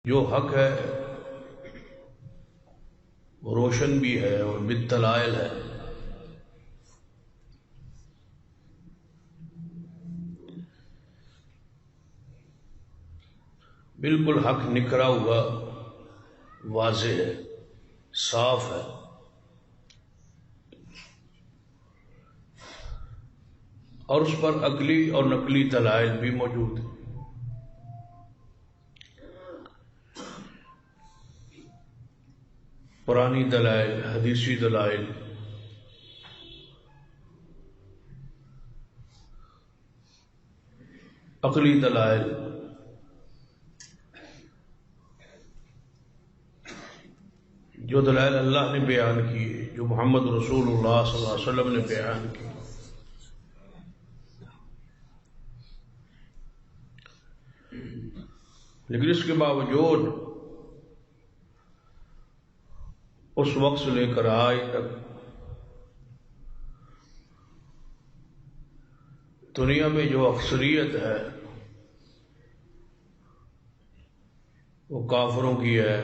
جو حق ہے وہ روشن بھی ہے اور بالدلائل ہے. بالکل حق نکھرا ہوا واضح ہے، صاف ہے. اور اس پر عقلی اور نقلی دلائل بھی موجود ہیں. قرآنی دلائل، حدیثی دلائل، عقلی دلائل. جو دلائل اللہ نے بیان کیے، جو محمد رسول اللہ صلی اللہ علیہ وسلم نے بیان کی، لیکن اس کے باوجود اس وقت سے لے کر آج تک دنیا میں جو اکثریت ہے وہ کافروں کی ہے،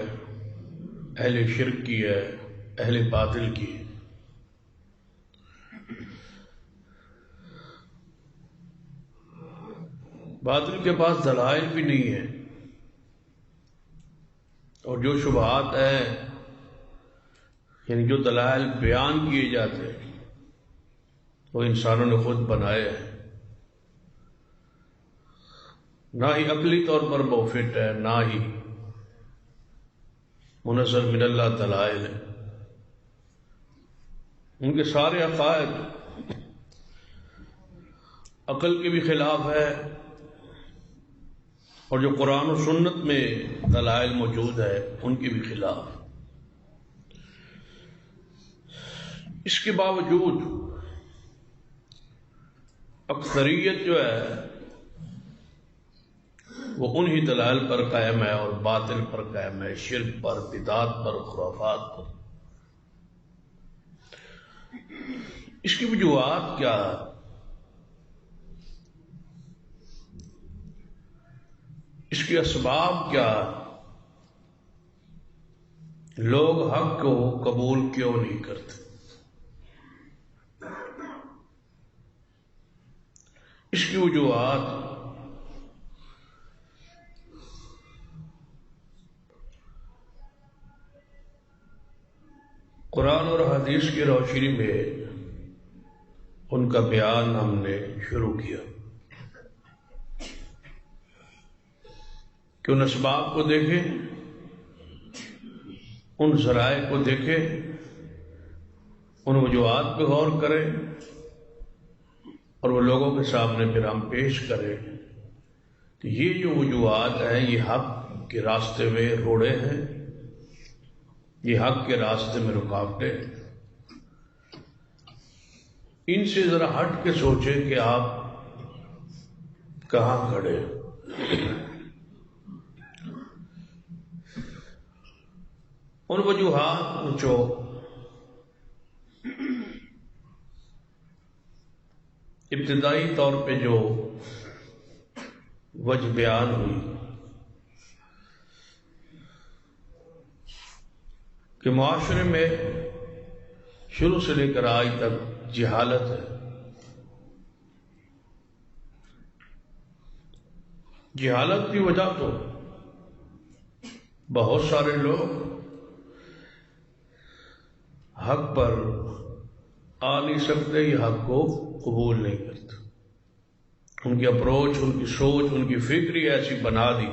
اہل شرک کی ہے، اہل باطل کی ہے. باطل کے پاس دلائل بھی نہیں ہے، اور جو شبہات ہیں، یعنی جو دلائل بیان کیے جاتے ہیں، وہ انسانوں نے خود بنائے ہیں. نہ ہی عقلی طور پر موفق ہے، نہ ہی منزل من اللہ دلائل ہے. ان کے سارے عقائد عقل کے بھی خلاف ہے، اور جو قرآن و سنت میں دلائل موجود ہے ان کے بھی خلاف. اس کے باوجود اکثریت جو ہے وہ انہی دلائل پر قائم ہے اور باطل پر قائم ہے، شرک پر، بدعات پر، خرافات پر. اس کی وجوہات کیا ہے؟ اس کے اسباب کیا ہے؟ لوگ حق کو قبول کیوں نہیں کرتے؟ اس کی وجوہات قرآن اور حدیث کی روشنی میں ان کا بیان ہم نے شروع کیا کہ ان اسباب کو دیکھیں، ان ذرائع کو دیکھیں، ان وجوہات پہ غور کریں، اور وہ لوگوں کے سامنے پھر ہم پیش کریں کہ یہ جو وجوہات ہیں یہ حق کے راستے میں روڑے ہیں، یہ حق کے راستے میں رکاوٹیں ہیں. ان سے ذرا ہٹ کے سوچیں کہ آپ کہاں کھڑے ہیں. ان وجوہات جو ابتدائی طور پہ جو وجہ بیان ہوئی کہ معاشرے میں شروع سے لے کر آج تک جہالت ہے. جہالت کی وجہ تو بہت سارے لوگ حق پر آ نہیں سکتے، یہ حق کو قبول نہیں کرتے. ان کی اپروچ، ان کی سوچ، ان کی فکر ہی ایسی بنا دی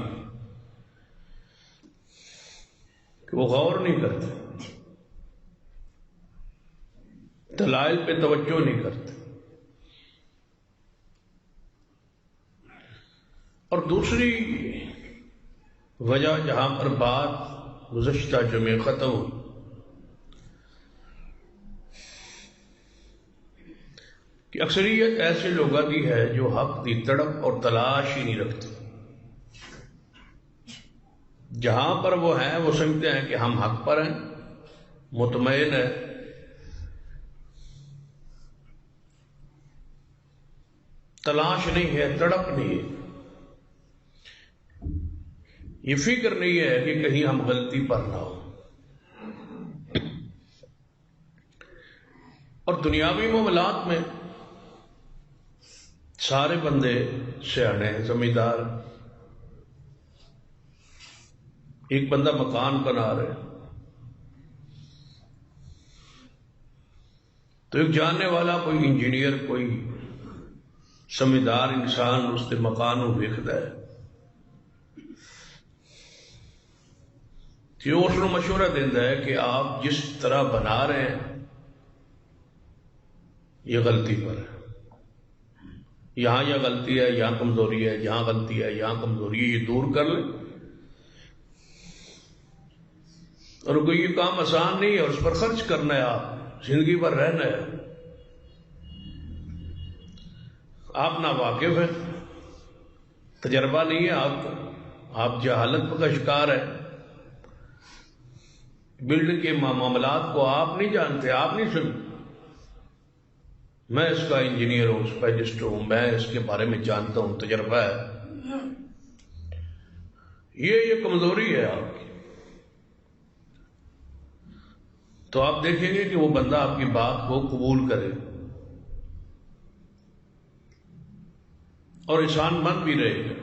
کہ وہ غور نہیں کرتے، دلائل پہ توجہ نہیں کرتے. اور دوسری وجہ جہاں پر بات گزشتہ جمعے ختم ہوئی کہ اکثریت ایسے لوگوں کی ہے جو حق کی تڑپ اور تلاش ہی نہیں رکھتے. جہاں پر وہ ہیں وہ سمجھتے ہیں کہ ہم حق پر ہیں، مطمئن ہے. تلاش نہیں ہے، تڑپ نہیں ہے. یہ فکر نہیں ہے کہ کہیں ہم غلطی پر نہ ہو. اور دنیاوی معاملات میں سارے بندے سیانے سمجھدار. ایک بندہ مکان بنا رہے تو ایک جاننے والا کوئی انجینئر کوئی سمجھدار انسان اس کے مکان کو دیکھتا ہے کہ اس کو مشورہ دیتا ہے کہ آپ جس طرح بنا رہے ہیں یہ غلطی پر ہے. یہاں یہ غلطی ہے، یہاں کمزوری ہے، یہاں غلطی ہے، یہاں کمزوری ہے، یہ دور کر لیں. اور کوئی یہ کام آسان نہیں ہے، اور اس پر خرچ کرنا ہے، آپ زندگی بھر رہنا ہے. آپ نا واقف ہیں، تجربہ نہیں ہے آپ کو، آپ جہالت کا شکار ہے. بلڈنگ کے معاملات کو آپ نہیں جانتے، آپ نہیں سنتے. میں اس کا انجینئر ہوں، اسپیشلسٹ ہوں، میں اس کے بارے میں جانتا ہوں، تجربہ ہے. یہ کمزوری ہے آپ کی. تو آپ دیکھیں گے کہ وہ بندہ آپ کی بات کو قبول کرے اور احسان مند بھی رہے گا.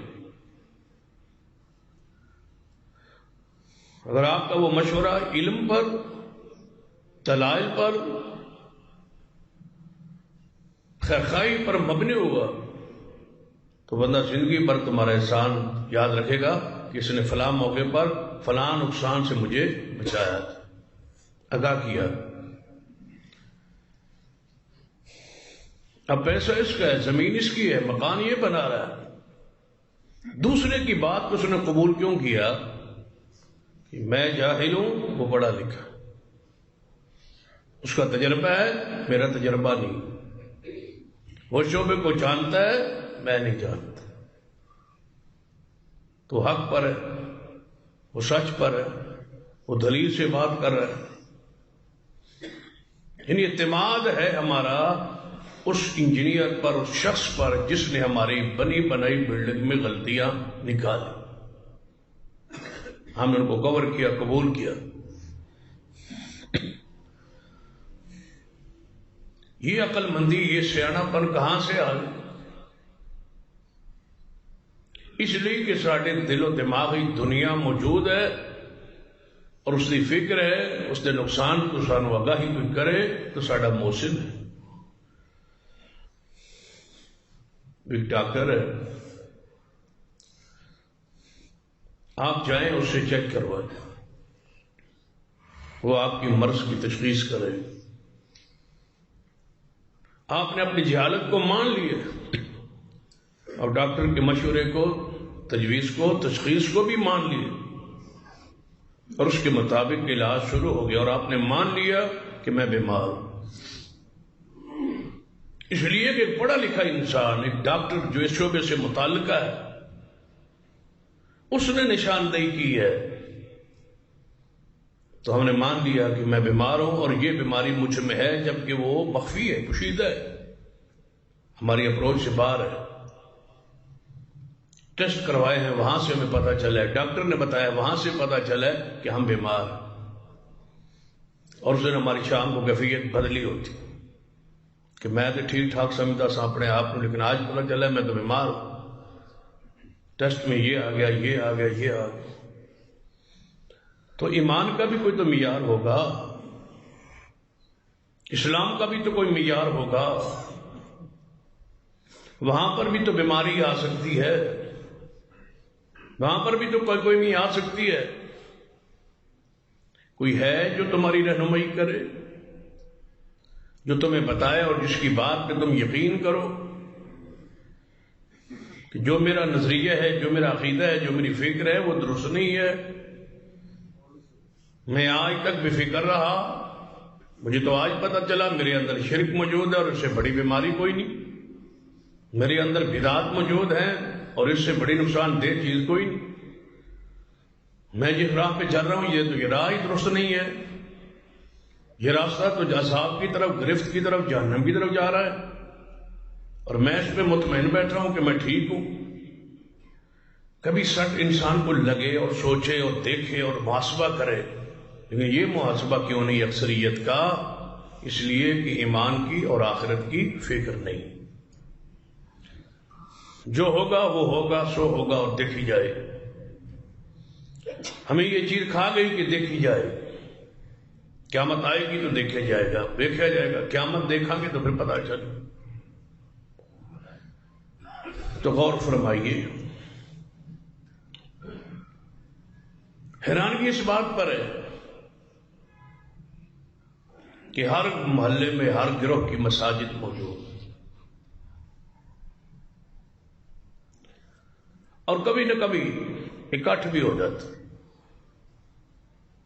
اگر آپ کا وہ مشورہ علم پر، دلائل پر، خیرخواہی پر مبنی ہوا تو بندہ زندگی بھر تمہارا احسان یاد رکھے گا کہ اس نے فلاں موقع پر فلاں نقصان سے مجھے بچایا، آگاہ کیا. اب پیسہ اس کا ہے، زمین اس کی ہے، مکان یہ بنا رہا ہے. دوسرے کی بات کو اس نے قبول کیوں کیا کہ میں جاہل ہوں، وہ پڑھا لکھا، اس کا تجربہ ہے، میرا تجربہ نہیں. وہ شعبے کو جانتا ہے، میں نہیں جانتا. تو حق پر ہے، وہ سچ پر ہے، وہ دلیل سے بات کر رہا ہے. یعنی اعتماد ہے ہمارا اس انجینئر پر، اس شخص پر جس نے ہماری بنی بنائی بلڈنگ میں غلطیاں نکالی. ہم نے ان کو کور کیا، قبول کیا. یہ عقل مندی، یہ سیانا پن کہاں سے آ گئی؟ اس لیے کہ ساڈے دل و دماغی دنیا موجود ہے اور اس کی فکر ہے، اس کے نقصان کو سانو آگاہی کوئی کرے تو ساڈا محسن ہے. ایک ڈاکٹر ہے، آپ جائیں اس سے چیک کروائیں، وہ آپ کی مرض کی تشخیص کرے. آپ نے اپنی جہالت کو مان لیا اور ڈاکٹر کے مشورے کو، تجویز کو، تشخیص کو بھی مان لیا اور اس کے مطابق علاج شروع ہو گیا اور آپ نے مان لیا کہ میں بیمار ہوں. اس لیے کہ ایک پڑھا لکھا انسان، ایک ڈاکٹر جو اس شعبے سے متعلقہ ہے، اس نے نشاندہی کی ہے تو ہم نے مان لیا کہ میں بیمار ہوں اور یہ بیماری مجھ میں ہے، جبکہ وہ مخفی ہے، پوشیدہ ہے، ہماری اپروچ سے باہر ہے. ٹیسٹ کروائے ہیں، وہاں سے ہمیں پتہ چلا ہے، ڈاکٹر نے بتایا، وہاں سے پتہ چلا ہے کہ ہم بیمار ہیں. اور اس دن ہماری شام کو کیفیت بدلی ہوتی کہ میں تو ٹھیک ٹھاک سمجھتا سا اپنے آپ کو، لیکن آج پتہ چلا ہے میں تو بیمار ہوں. ٹیسٹ میں یہ آ گیا، یہ آ گیا، یہ آ گیا. تو ایمان کا بھی کوئی تو معیار ہوگا، اسلام کا بھی تو کوئی معیار ہوگا. وہاں پر بھی تو بیماری آ سکتی ہے، وہاں پر بھی تو کوئی نہیں آ سکتی ہے. کوئی ہے جو تمہاری رہنمائی کرے، جو تمہیں بتائے اور جس کی بات پہ تم یقین کرو کہ جو میرا نظریہ ہے، جو میرا عقیدہ ہے، جو میری فکر ہے وہ درست نہیں ہے. میں آج تک بے فکر رہا، مجھے تو آج پتہ چلا میرے اندر شرک موجود ہے اور اس سے بڑی بیماری کوئی نہیں. میرے اندر بدعات موجود ہیں اور اس سے بڑی نقصان دہ چیز کوئی نہیں. میں جس راہ پہ چل رہا ہوں یہ تو یہ راہ ہی درست نہیں ہے. یہ راستہ تو عذاب کی طرف، گرفت کی طرف، جہنم کی طرف جا رہا ہے اور میں اس پہ مطمئن بیٹھ رہا ہوں کہ میں ٹھیک ہوں. کبھی سٹ انسان کو لگے اور سوچے اور دیکھے اور محاسبہ کرے، لیکن یہ محاسبہ کیوں نہیں اکثریت کا؟ اس لیے کہ ایمان کی اور آخرت کی فکر نہیں۔ جو ہوگا وہ ہوگا، سو ہوگا اور دیکھی جائے۔ ہمیں یہ چیز کھا گئی کہ دیکھی جائے، قیامت آئے گی تو دیکھا جائے گا، دیکھا جائے گا، قیامت دیکھا گے تو پھر پتہ چلے۔ تو غور فرمائیے، حیرانگی اس بات پر ہے کہ ہر محلے میں ہر گروہ کی مساجد موجود، اور کبھی نہ کبھی اکٹھ بھی ہو جاتا،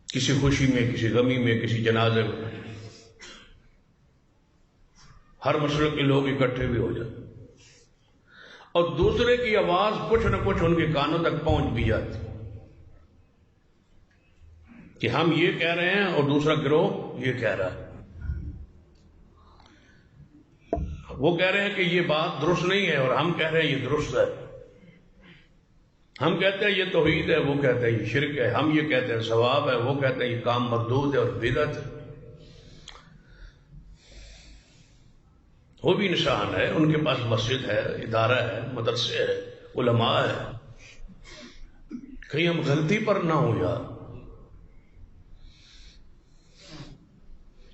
کسی خوشی میں، کسی غمی میں، کسی جنازے میں، ہر مسلک کے لوگ اکٹھے بھی ہو جاتے، اور دوسرے کی آواز کچھ نہ کچھ ان کے کانوں تک پہنچ بھی جاتی کہ ہم یہ کہہ رہے ہیں اور دوسرا گروہ یہ کہہ رہا ہے۔ وہ کہہ رہے ہیں کہ یہ بات درست نہیں ہے اور ہم کہہ رہے ہیں یہ درست ہے۔ ہم کہتے ہیں یہ توحید ہے، وہ کہتے ہیں یہ شرک ہے۔ ہم یہ کہتے ہیں ثواب ہے، وہ کہتے ہیں یہ کام مردود ہے اور بدعت ہے۔ وہ بھی انسان ہے، ان کے پاس مسجد ہے، ادارہ ہے، مدرسے ہے، علماء ہے۔ کہیں ہم غلطی پر نہ ہو یار،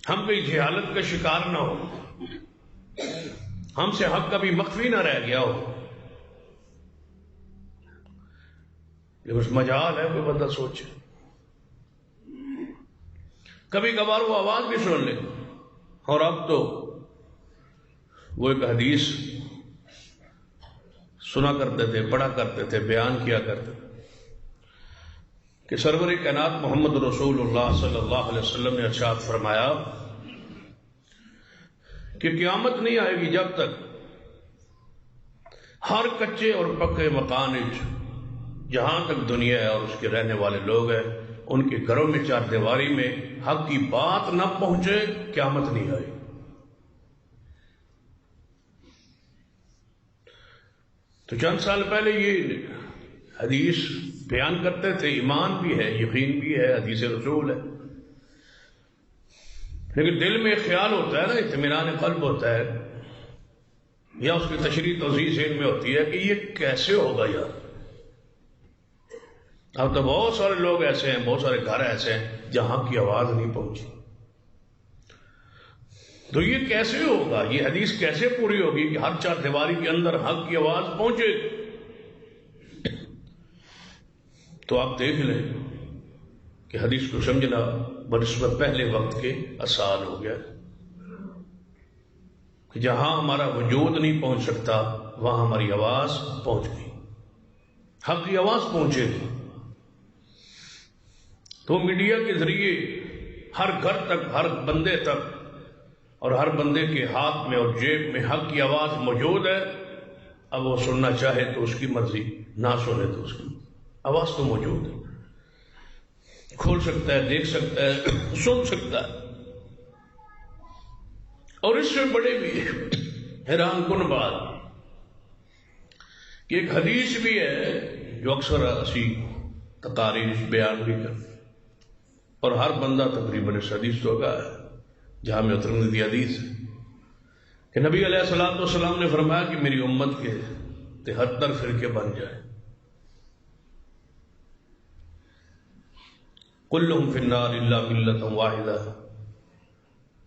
ہم کہیں جہالت کا شکار نہ ہو، ہم سے حق کبھی مخفی نہ رہ گیا ہو۔ یہ اس مجال ہے، کوئی بندہ سوچے، کبھی کبھار وہ آواز بھی سن لے۔ اور اب تو وہ ایک حدیث سنا کرتے تھے، پڑھا کرتے تھے، بیان کیا کرتے تھے کہ سرور کائنات محمد رسول اللہ صلی اللہ علیہ وسلم نے ارشاد فرمایا کہ قیامت نہیں آئے گی جب تک ہر کچے اور پکے مکان جہاں تک دنیا ہے اور اس کے رہنے والے لوگ ہیں، ان کے گھروں میں چار دیواری میں حق کی بات نہ پہنچے، قیامت نہیں آئی۔ تو چند سال پہلے یہ حدیث بیان کرتے تھے، ایمان بھی ہے، یقین بھی ہے، حدیث رسول ہے، لیکن دل میں خیال ہوتا ہے نا، اطمینان قلب ہوتا ہے، یا اس کی تشریح توضیح ذہن میں ہوتی ہے کہ یہ کیسے ہوگا یار۔ اب تو بہت سارے لوگ ایسے ہیں، بہت سارے گھر ایسے ہیں جہاں کی آواز نہیں پہنچی۔ تو یہ کیسے ہوگا؟ یہ حدیث کیسے پوری ہوگی کہ ہر چار دیواری کے اندر حق کی آواز پہنچے؟ تو آپ دیکھ لیں کہ حدیث کو سمجھنا بنسبت پہلے وقت کے آسان ہو گیا کہ جہاں ہمارا وجود نہیں پہنچ سکتا وہاں ہماری آواز پہنچ گئی، حق کی آواز پہنچے گی۔ تو میڈیا کے ذریعے ہر گھر تک، ہر بندے تک، اور ہر بندے کے ہاتھ میں اور جیب میں حق کی آواز موجود ہے۔ اب وہ سننا چاہے تو اس کی مرضی، نہ سنے تو اس کی آواز تو موجود ہے، کھول سکتا ہے، دیکھ سکتا ہے، سن سکتا ہے۔ اور اس سے بڑے بھی حیران کن بات کہ ایک حدیث بھی ہے جو اکثر اسی تقاریر بیان بھی کرتے، اور ہر بندہ تقریباً اس حدیث تو ہوگا، جامع ترمذی حدیث ہے کہ نبی علیہ الصلوۃ والسلام نے فرمایا کہ میری امت کے 73 فرقے بن جائیں، کلہم فی النار الا ملۃ واحدہ،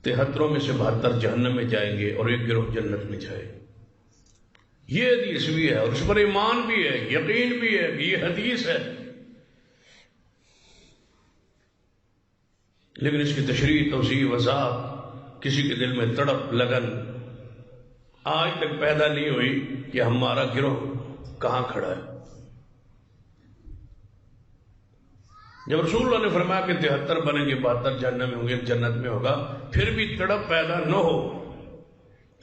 73 میں سے 72 جہنم میں جائیں گے اور ایک گروہ جنت میں جائے۔ یہ حدیث بھی ہے اور اس پر ایمان بھی ہے، یقین بھی ہے کہ یہ حدیث ہے، لیکن اس کی تشریح توضیح وضاحت کسی کے دل میں تڑپ لگن آج تک پیدا نہیں ہوئی کہ ہمارا گروہ کہاں کھڑا ہے۔ جب رسول اللہ نے فرمایا کہ 73 بنیں گے، 72 جہنم میں ہوں گے، جنت میں ہوگا، پھر بھی تڑپ پیدا نہ ہو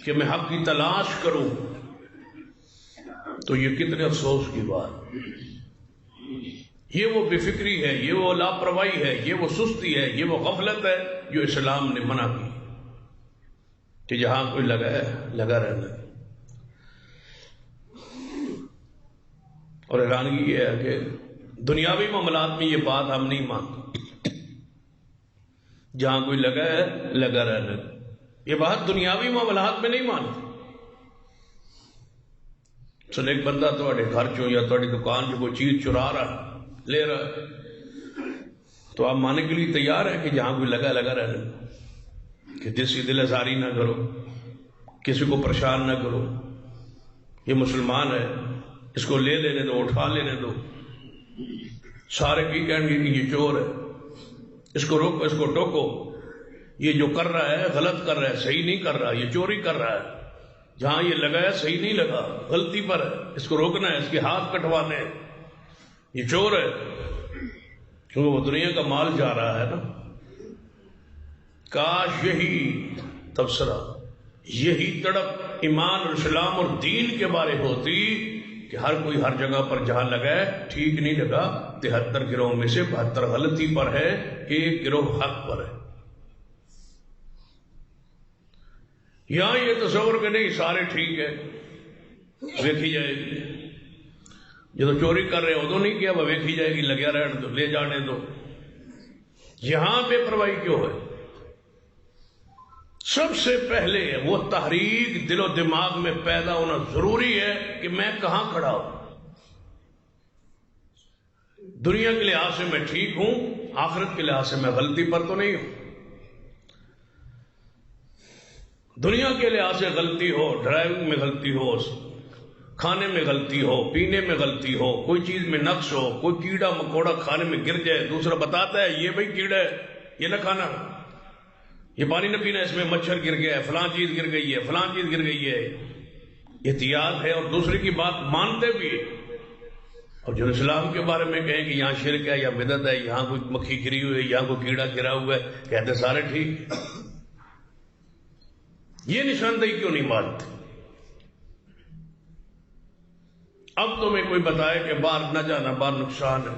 کہ میں حق کی تلاش کروں، تو یہ کتنے افسوس کی بات۔ یہ وہ بے فکری ہے، یہ وہ لاپرواہی ہے، یہ وہ سستی ہے، یہ وہ غفلت ہے جو اسلام نے منع کی کہ جہاں کوئی لگا ہے لگا رہنا۔ اور حیرانگی یہ ہے کہ دنیاوی معاملات میں یہ بات ہم نہیں مانتے، جہاں کوئی لگا ہے لگا رہنا، یہ بات دنیاوی معاملات میں نہیں مانتے۔ چل ایک بندہ تھوڑے گھر چوں یا تھوڑی دکان جو کوئی چیز چرا رہا لے رہا ہے، تو آپ ماننے کے لیے تیار ہے کہ جہاں کوئی لگا لگا رہنا، کہ جس کی دل آزاری نہ کرو، کسی کو پریشان نہ کرو، یہ مسلمان ہے، اس کو لے لینے دو، اٹھا لینے دو، سارے کی کہیں گے کہ یہ چور ہے، اس کو روکو، اس کو ٹوکو، یہ جو کر رہا ہے غلط کر رہا ہے، صحیح نہیں کر رہا، یہ چوری کر رہا ہے، جہاں یہ لگا ہے صحیح نہیں لگا، غلطی پر ہے، اس کو روکنا ہے، اس کے ہاتھ کٹوانے ہیں، یہ چور ہے، کیونکہ وہ دنیا کا مال جا رہا ہے نا۔ کاش یہی تبصرہ، یہی تڑپ ایمان اور اسلام اور دین کے بارے ہوتی کہ ہر کوئی ہر جگہ پر جہاں لگا ہے ٹھیک نہیں لگا، 73 گروہ میں سے 72 غلطی پر ہے، ایک گروہ حق پر ہے۔ یہاں یہ تصور کہ نہیں سارے ٹھیک ہے، ویکھی جائے گی، جب چوری کر رہے ہو تو نہیں کیا، وہ ویکھی جائے گی، لگیا رہنے دو، لے جانے دو، یہاں بے پرواہی کیوں ہے؟ سب سے پہلے وہ تحریک دل و دماغ میں پیدا ہونا ضروری ہے کہ میں کہاں کھڑا ہوں، دنیا کے لحاظ سے میں ٹھیک ہوں، آخرت کے لحاظ سے میں غلطی پر تو نہیں ہوں۔ دنیا کے لحاظ سے غلطی ہو، ڈرائیونگ میں غلطی ہو، کھانے میں غلطی ہو، پینے میں غلطی ہو، کوئی چیز میں نقص ہو، کوئی کیڑا مکوڑا کھانے میں گر جائے، دوسرا بتاتا ہے یہ بھائی کیڑا ہے، یہ نہ کھانا، یہ پانی نہ پینا، اس میں مچھر گر گیا ہے، فلاں چیز گر گئی ہے، فلاں چیز گر گئی ہے، احتیاط ہے، اور دوسرے کی بات مانتے بھی ہے۔ اور جو اسلام کے بارے میں کہیں کہ یہاں شرک ہے یا بدعت ہے، یہاں کوئی مکھی گری ہوئی ہے، یہاں کوئی کیڑا گرا ہوا ہے، کہتے سارے ٹھیک، یہ نشاندہی کیوں نہیں مانتے؟ اب تمہیں کوئی بتائے کہ باہر نہ جانا، باہر نقصان ہے،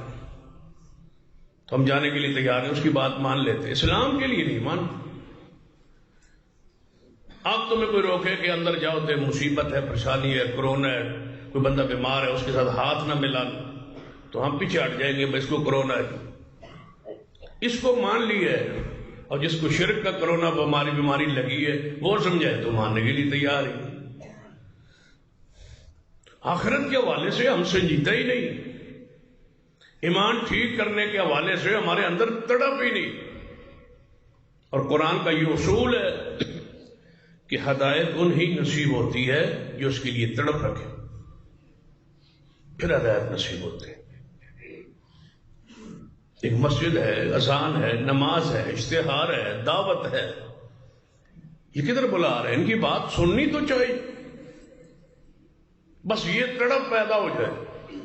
تو ہم جانے کے لیے تیار ہیں، اس کی بات مان لیتے، اسلام کے لیے نہیں مانتے۔ اب تمہیں کوئی روکے کہ اندر جاؤ تو مصیبت ہے، پریشانی ہے، کرونا ہے، کوئی بندہ بیمار ہے، اس کے ساتھ ہاتھ نہ ملانا، تو ہم پیچھے ہٹ جائیں گے، بس کو کرونا ہے، اس کو مان لیا ہے، اور جس کو شرک کا کرونا بیماری لگی ہے وہ سمجھائے تو ماننے کے لیے تیار ہے۔ آخرت کے حوالے سے ہم سنجیدہ ہی نہیں، ایمان ٹھیک کرنے کے حوالے سے ہمارے اندر تڑپ ہی نہیں، اور قرآن کا یہ اصول ہے کہ ہدایت انہی نصیب ہوتی ہے جو اس کے لیے تڑپ رکھے، پھر ہدایت نصیب ہوتے ہیں۔ ایک مسجد ہے، اذان ہے، نماز ہے، اشتہار ہے، دعوت ہے، یہ کدھر بلا رہے ہیں؟ ان کی بات سننی تو چاہیے، بس یہ تڑپ پیدا ہو جائے۔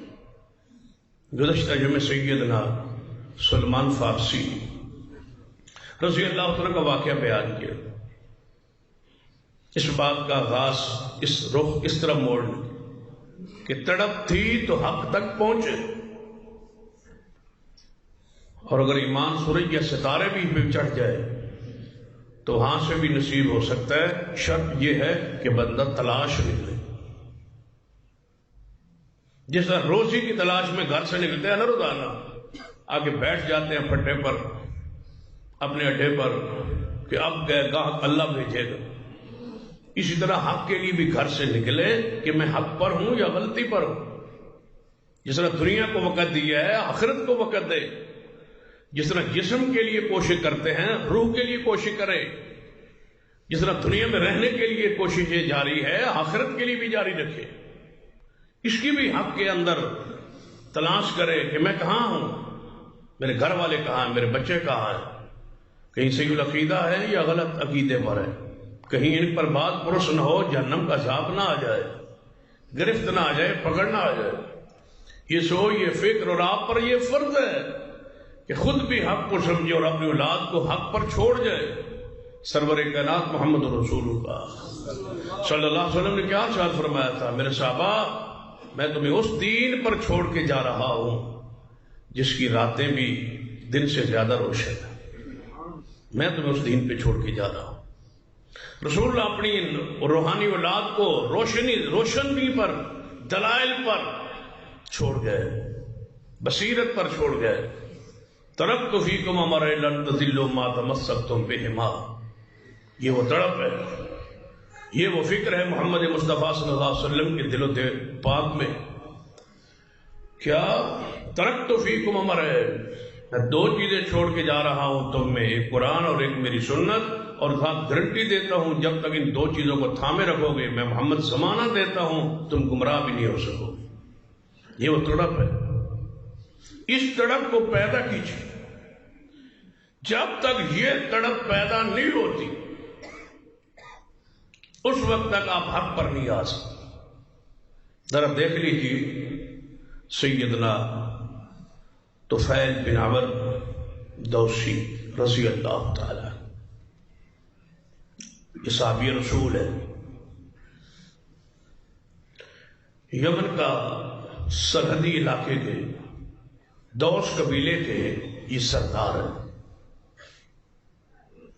گزشتہ جمعے سیدنا سلمان فارسی رضی اللہ عنہ کا واقعہ بیان کیا، اس بات کا آغاز اس رخ اس طرح موڑنے کہ تڑپ تھی تو حق تک پہنچے، اور اگر ایمان سورج یا ستارے بھی پہ چڑھ جائے تو وہاں سے بھی نصیب ہو سکتا ہے، شرط یہ ہے کہ بندہ تلاش نکلے، جس طرح روزی کی تلاش میں گھر سے نکلتے ہیں نا روزانہ، آگے بیٹھ جاتے ہیں پھٹے پر اپنے اڈے پر کہ اب گئے گاہک اللہ بھیجے گا، اسی طرح حق کے لیے بھی گھر سے نکلے کہ میں حق پر ہوں یا غلطی پر ہوں۔ جس طرح دنیا کو وقت دیا ہے آخرت کو وقت دے، جس طرح جسم کے لیے کوشش کرتے ہیں روح کے لیے کوشش کرے، جس طرح دنیا میں رہنے کے لیے کوششیں جاری ہے آخرت کے لیے بھی جاری رکھے، اس کی بھی حق کے اندر تلاش کرے کہ میں کہاں ہوں، میرے گھر والے کہاں ہیں، میرے بچے کہاں ہیں، کہیں صحیح العقیدہ ہے یا غلط عقیدے پر ہے، کہیں ان پر بات پرس نہ ہو، جہنم کا عذاب نہ آ جائے، گرفت نہ آ جائے، پکڑ نہ آ جائے۔ یہ سوچ، یہ فکر، اور آپ پر یہ فرض ہے کہ خود بھی حق کو سمجھے اور اپنی اولاد کو حق پر چھوڑ جائے۔ سرور کائنات محمد رسول اللہ صلی اللہ علیہ وسلم نے کیا ارشاد فرمایا تھا؟ میرے صحابہ، میں تمہیں اس دین پر چھوڑ کے جا رہا ہوں جس کی راتیں بھی دن سے زیادہ روشن ہیں، میں تمہیں اس دین پہ چھوڑ کے جا رہا ہوں۔ رسول اللہ اپنی روحانی اولاد کو روشنی پر، دلائل پر چھوڑ گئے، بصیرت پر چھوڑ گئے. ترکت فیکم امر لن تضلوا ما تمسکتم بہما. یہ وہ تڑپ ہے، یہ وہ فکر ہے محمد مصطفیٰ صلی اللہ علیہ وسلم کے دل و پاک میں. کیا ترکت فیکم امر، میں دو چیزیں چھوڑ کے جا رہا ہوں تم میں، ایک قرآن اور ایک میری سنت، اور گارنٹی دیتا ہوں جب تک ان دو چیزوں کو تھامے رکھو گے، میں محمد ضمانت دیتا ہوں تم گمراہ بھی نہیں ہو سکو گے. یہ وہ تڑپ ہے. اس تڑپ کو پیدا کیجیے. جب تک یہ تڑپ پیدا نہیں ہوتی اس وقت تک آپ حق پر نہیں آ سکتے. ذرا دیکھ لیجیے سیدنا طفیل بن عمرو دوسی رضی اللہ تعالی، یہ صحابی رسول ہے، یمن کا سرحدی علاقے کے دوس قبیلے کے یہ سردار ہے.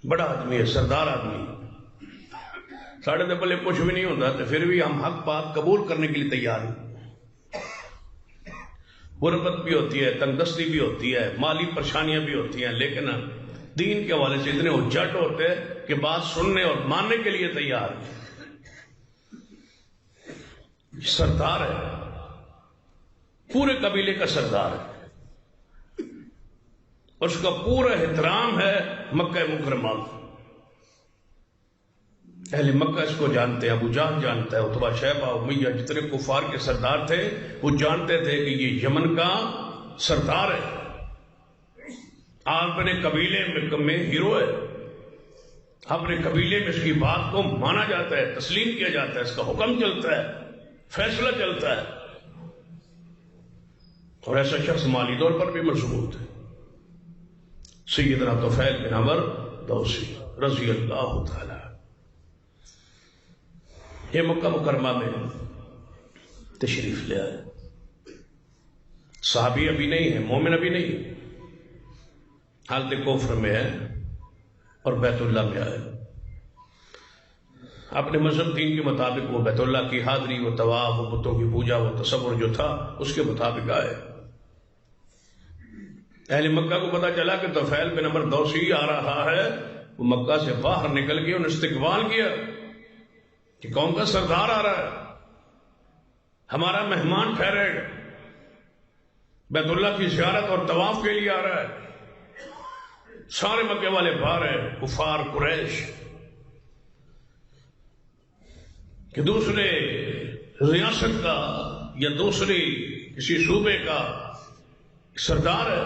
بڑا آدمی ہے، سردار آدمی. ساڑھے دے پلے کچھ بھی نہیں ہوتا تو پھر بھی ہم حق بات قبول کرنے کے لیے تیار ہیں. غربت بھی ہوتی ہے، تنگ دستی بھی ہوتی ہے، مالی پریشانیاں بھی ہوتی ہیں، لیکن دین کے حوالے سے اتنے اجٹ ہوتے ہیں کہ بات سننے اور ماننے کے لیے تیار ہیں. سردار ہے، پورے قبیلے کا سردار ہے، اس کا پورا احترام ہے مکہ مکرمہ. اہل مکہ اس کو جانتے ہیں، ابو جہل جانتا ہے، عتبہ شیبہ امیہ جتنے کفار کے سردار تھے وہ جانتے تھے کہ یہ یمن کا سردار ہے، اپنے قبیلے میں ہیرو ہے، اپنے قبیلے میں اس کی بات کو مانا جاتا ہے، تسلیم کیا جاتا ہے، اس کا حکم چلتا ہے، فیصلہ چلتا ہے. اور ایسا شخص مالی طور پر بھی مضبوط ہے. سیدنا طفیل بن عمرو دوسی رضی اللہ تعالی، یہ مکہ مکرمہ میں تشریف لے آئے. صحابی ابھی نہیں ہے، مومن ابھی نہیں، حالت کفر میں ہے، اور بیت اللہ میں آئے. اپنے مذہب دین کے مطابق وہ بیت اللہ کی حاضری، وہ طواف، وہ بتوں کی پوجا، وہ تصور جو تھا اس کے مطابق آئے. اہل مکہ کو پتا چلا کہ طفیل بن عمرو دوسی آ رہا ہے. وہ مکہ سے باہر نکل کے انہوں نے استقبال کیا کہ قوم کا سردار آ رہا ہے، ہمارا مہمان ٹھہرے گا، بیت اللہ کی زیارت اور طواف کے لیے آ رہا ہے. سارے مکے والے باہر ہیں، کفار قریش کہ دوسرے ریاست کا یا دوسری کسی صوبے کا سردار ہے،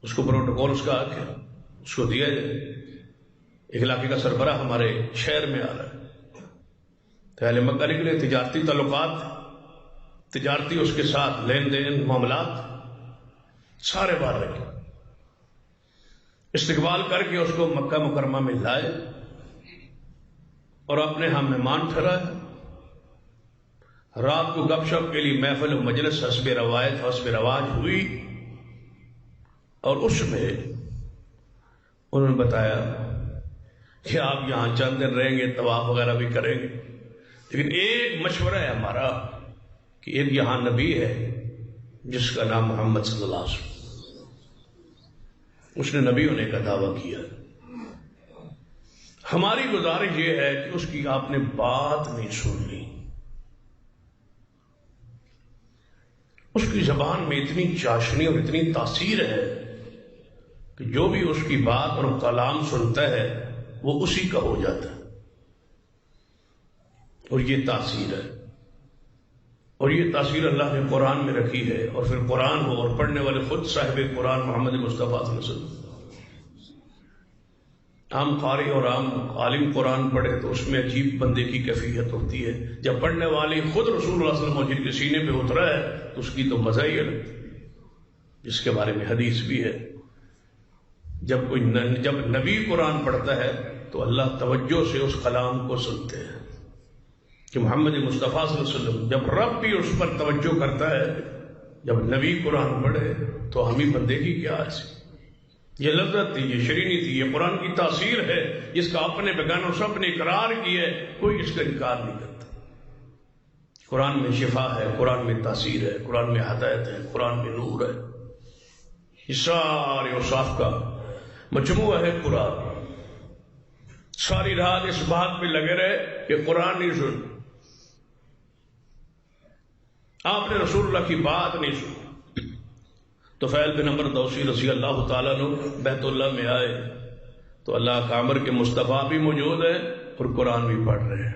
اس کو پروٹوکول اس کا آگے اس کو دیا جائے. ایک علاقے کا سربراہ ہمارے شہر میں آ رہا ہے. تو اہل مکہ نکلے، تجارتی تعلقات، تجارتی اس کے ساتھ لین دین معاملات سارے باہر رکھے، استقبال کر کے اس کو مکہ مکرمہ میں لائے اور اپنے ہاں مہمان ٹھہرائے. رات کو گپ شپ کے لیے محفل و مجلس حسب روایت حسب رواج ہوئی، اور اس میں انہوں نے بتایا کہ آپ یہاں چند دن رہیں گے، طواف وغیرہ بھی کریں گے، لیکن ایک مشورہ ہے ہمارا کہ ایک یہاں نبی ہے جس کا نام محمد صلی اللہ علیہ وسلم، اس نے نبی ہونے کا دعویٰ کیا. ہماری گزارش یہ ہے کہ اس کی آپ نے بات نہیں سننی. اس کی زبان میں اتنی چاشنی اور اتنی تاثیر ہے کہ جو بھی اس کی بات اور کلام سنتا ہے وہ اسی کا ہو جاتا ہے. اور یہ تاثیر ہے، اور یہ تاثیر اللہ نے قرآن میں رکھی ہے. اور پھر قرآن ہو اور پڑھنے والے خود صاحب قرآن محمد مصطفیٰ صلی اللہ علیہ وسلم. عام قاری اور عام عالم قرآن پڑھے تو اس میں عجیب بندے کی کیفیت ہوتی ہے. جب پڑھنے والی خود رسول اللہ صلی اللہ علیہ وسلم جن کے سینے پہ اترا ہے تو اس کی تو مزہ ہی ہے، جس کے بارے میں حدیث بھی ہے. جب نبی قرآن پڑھتا ہے تو اللہ توجہ سے اس کلام کو سنتے ہیں کہ محمد مصطفیٰ صلی اللہ علیہ وسلم. جب رب بھی اس پر توجہ کرتا ہے، جب نبی قرآن پڑھے تو ہم ہی بندے کی کیا ایسی. یہ لذت تھی، یہ شرینی تھی، یہ قرآن کی تاثیر ہے جس کا اپنے بیگانوں سب نے اقرار کی ہے، کوئی اس کا انکار نہیں کرتا. قرآن میں شفا ہے، قرآن میں تاثیر ہے، قرآن میں ہدایت ہے، قرآن میں نور ہے. یہ سارے اوصاف کا مجموعہ ہے قرآن. ساری رات اس بات پہ لگے رہے کہ قرآن نہیں سن، آپ نے رسول اللہ کی بات نہیں سنی. طفیل بن عمرو دوسی رضی اللہ تعالیٰ عنہ بیت اللہ میں آئے تو اللہ کا امر کے مصطفیٰ بھی موجود ہے اور قرآن بھی پڑھ رہے ہیں.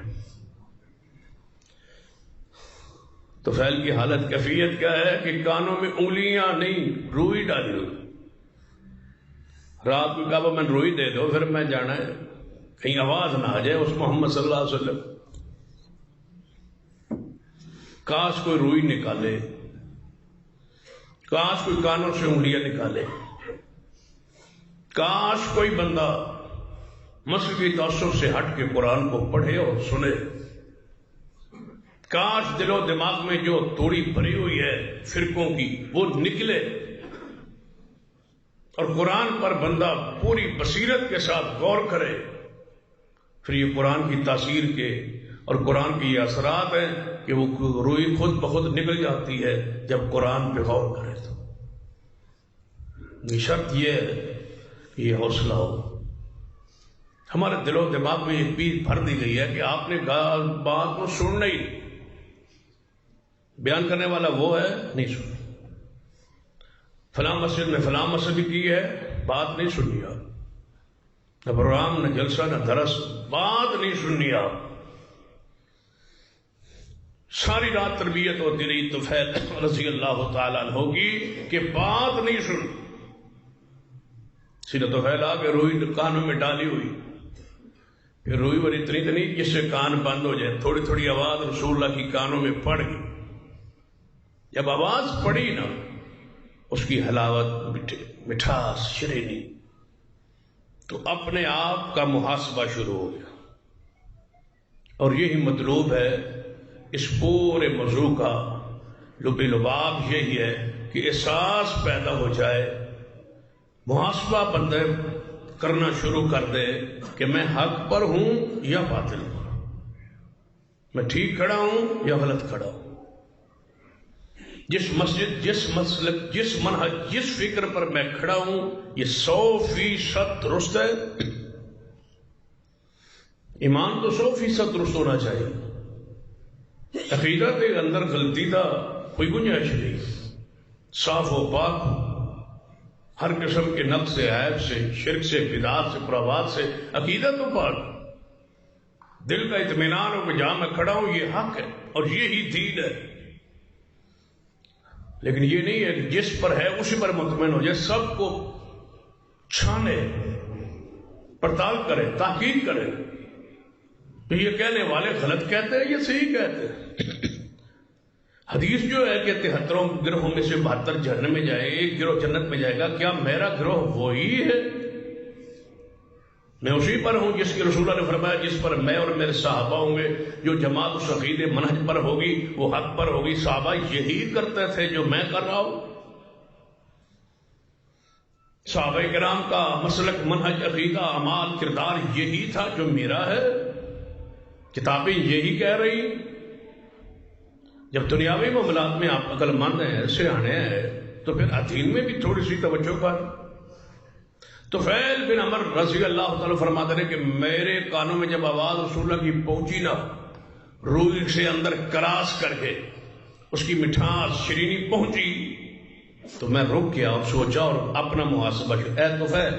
طفیل کی حالت کیفیت کیا ہے کہ کانوں میں انگلیاں نہیں، روئی ڈالی ہوئی. رات میں کہا میں روئی دے دو، پھر میں جانا ہے، کہیں آواز نہ آ جائے اس محمد صلی اللہ علیہ وسلم. کاش کوئی روئی نکالے، کاش کوئی کانوں سے انگلیاں نکالے، کاش کوئی بندہ مذہبی تعصب سے ہٹ کے قرآن کو پڑھے اور سنے. کاش دل و دماغ میں جو توڑی بھری ہوئی ہے فرقوں کی وہ نکلے اور قرآن پر بندہ پوری بصیرت کے ساتھ غور کرے. پھر یہ قرآن کی تاثیر کے اور قرآن کے یہ اثرات ہیں کہ وہ روئی خود بخود نکل جاتی ہے جب قرآن پہ غور کرے. تو شرط یہ ہے کہ یہ حوصلہ ہو. ہمارے دل و دماغ میں یہ پیڑ بھر دی گئی ہے کہ آپ نے بات کو سننا ہی، بیان کرنے والا وہ ہے نہیں سن. فلاں مسجد میں فلاں مسجد کی ہے، بات نہیں سننی آپ. نہ پروگرام، نہ جلسہ، نہ درس، بات نہیں سننی آپ. ساری رات تربیت ہوتی رہی طفیل رضی اللہ تعالیٰ عنہ کی کہ بات نہیں سن. سیدھا طفیل آ کے روئی کانوں میں ڈالی ہوئی. پھر روئی اور اتنی نہیں جس سے کان بند ہو جائے، تھوڑی تھوڑی آواز رسول اللہ کی کانوں میں پڑ گئی. جب آواز پڑی نا، اس کی حلاوت، مٹھاس، شیرینی، تو اپنے آپ کا محاسبہ شروع ہو گیا. اور یہی مطلوب ہے اس پورے موضوع کا، لب لباب یہی ہے کہ احساس پیدا ہو جائے، محاسبہ بندے کرنا شروع کر دے کہ میں حق پر ہوں یا باطل پر، میں ٹھیک کھڑا ہوں یا غلط کھڑا ہوں. جس مسجد، جس مسلک، جس منہج، جس فکر پر میں کھڑا ہوں یہ 100% درست ہے. ایمان تو 100% درست ہونا چاہیے. عقیدہ کے اندر غلطی کا کوئی گنجائش نہیں، صاف و پاک ہو ہر قسم کے نقص سے، عیب سے، شرک سے، بدعات سے، خرافات سے. عقیدہ تو پاک، دل کا اطمینان ہو کہ جہاں میں کھڑا ہوں یہ حق ہے اور یہی دین ہے. لیکن یہ نہیں ہے کہ جس پر ہے اسی پر مطمئن ہو جائے، سب کو چھانے، پڑتال کرے، تحقیق کرے. تو یہ کہنے والے غلط کہتے ہیں، یہ صحیح کہتے ہیں. حدیث جو ہے کہ 73 گروہوں میں سے 72 جہنم میں جائے، ایک گروہ جنت میں جائے گا. کیا میرا گروہ وہی ہے؟ میں اسی پر ہوں جس کی رسول اللہ نے فرمایا جس پر میں اور میرے صحابہ ہوں گے. جو جماعت اس عقیدے منہج پر ہوگی وہ حق پر ہوگی. صحابہ یہی کرتے تھے جو میں کر رہا ہوں. صحابہ کرام کا مسلک، منہج، عقیدہ، اعمال، کردار یہی تھا جو میرا ہے. کتابیں یہی کہہ رہی. جب دنیاوی معاملات میں آپ عقل مند ہیں، سیانے ہیں، تو پھر دین میں بھی تھوڑی سی توجہ پر. طفیل بن عمرو رضی اللہ تعالیٰ فرماتے ہیں کہ میرے کانوں میں جب آواز رسول اللہ کی پہنچی نا، روح سے اندر کراس کر کے اس کی مٹھاس، شیرینی پہنچی، تو میں رک گیا اور سوچا اور اپنا محاسبہ کیا. اے طفیل،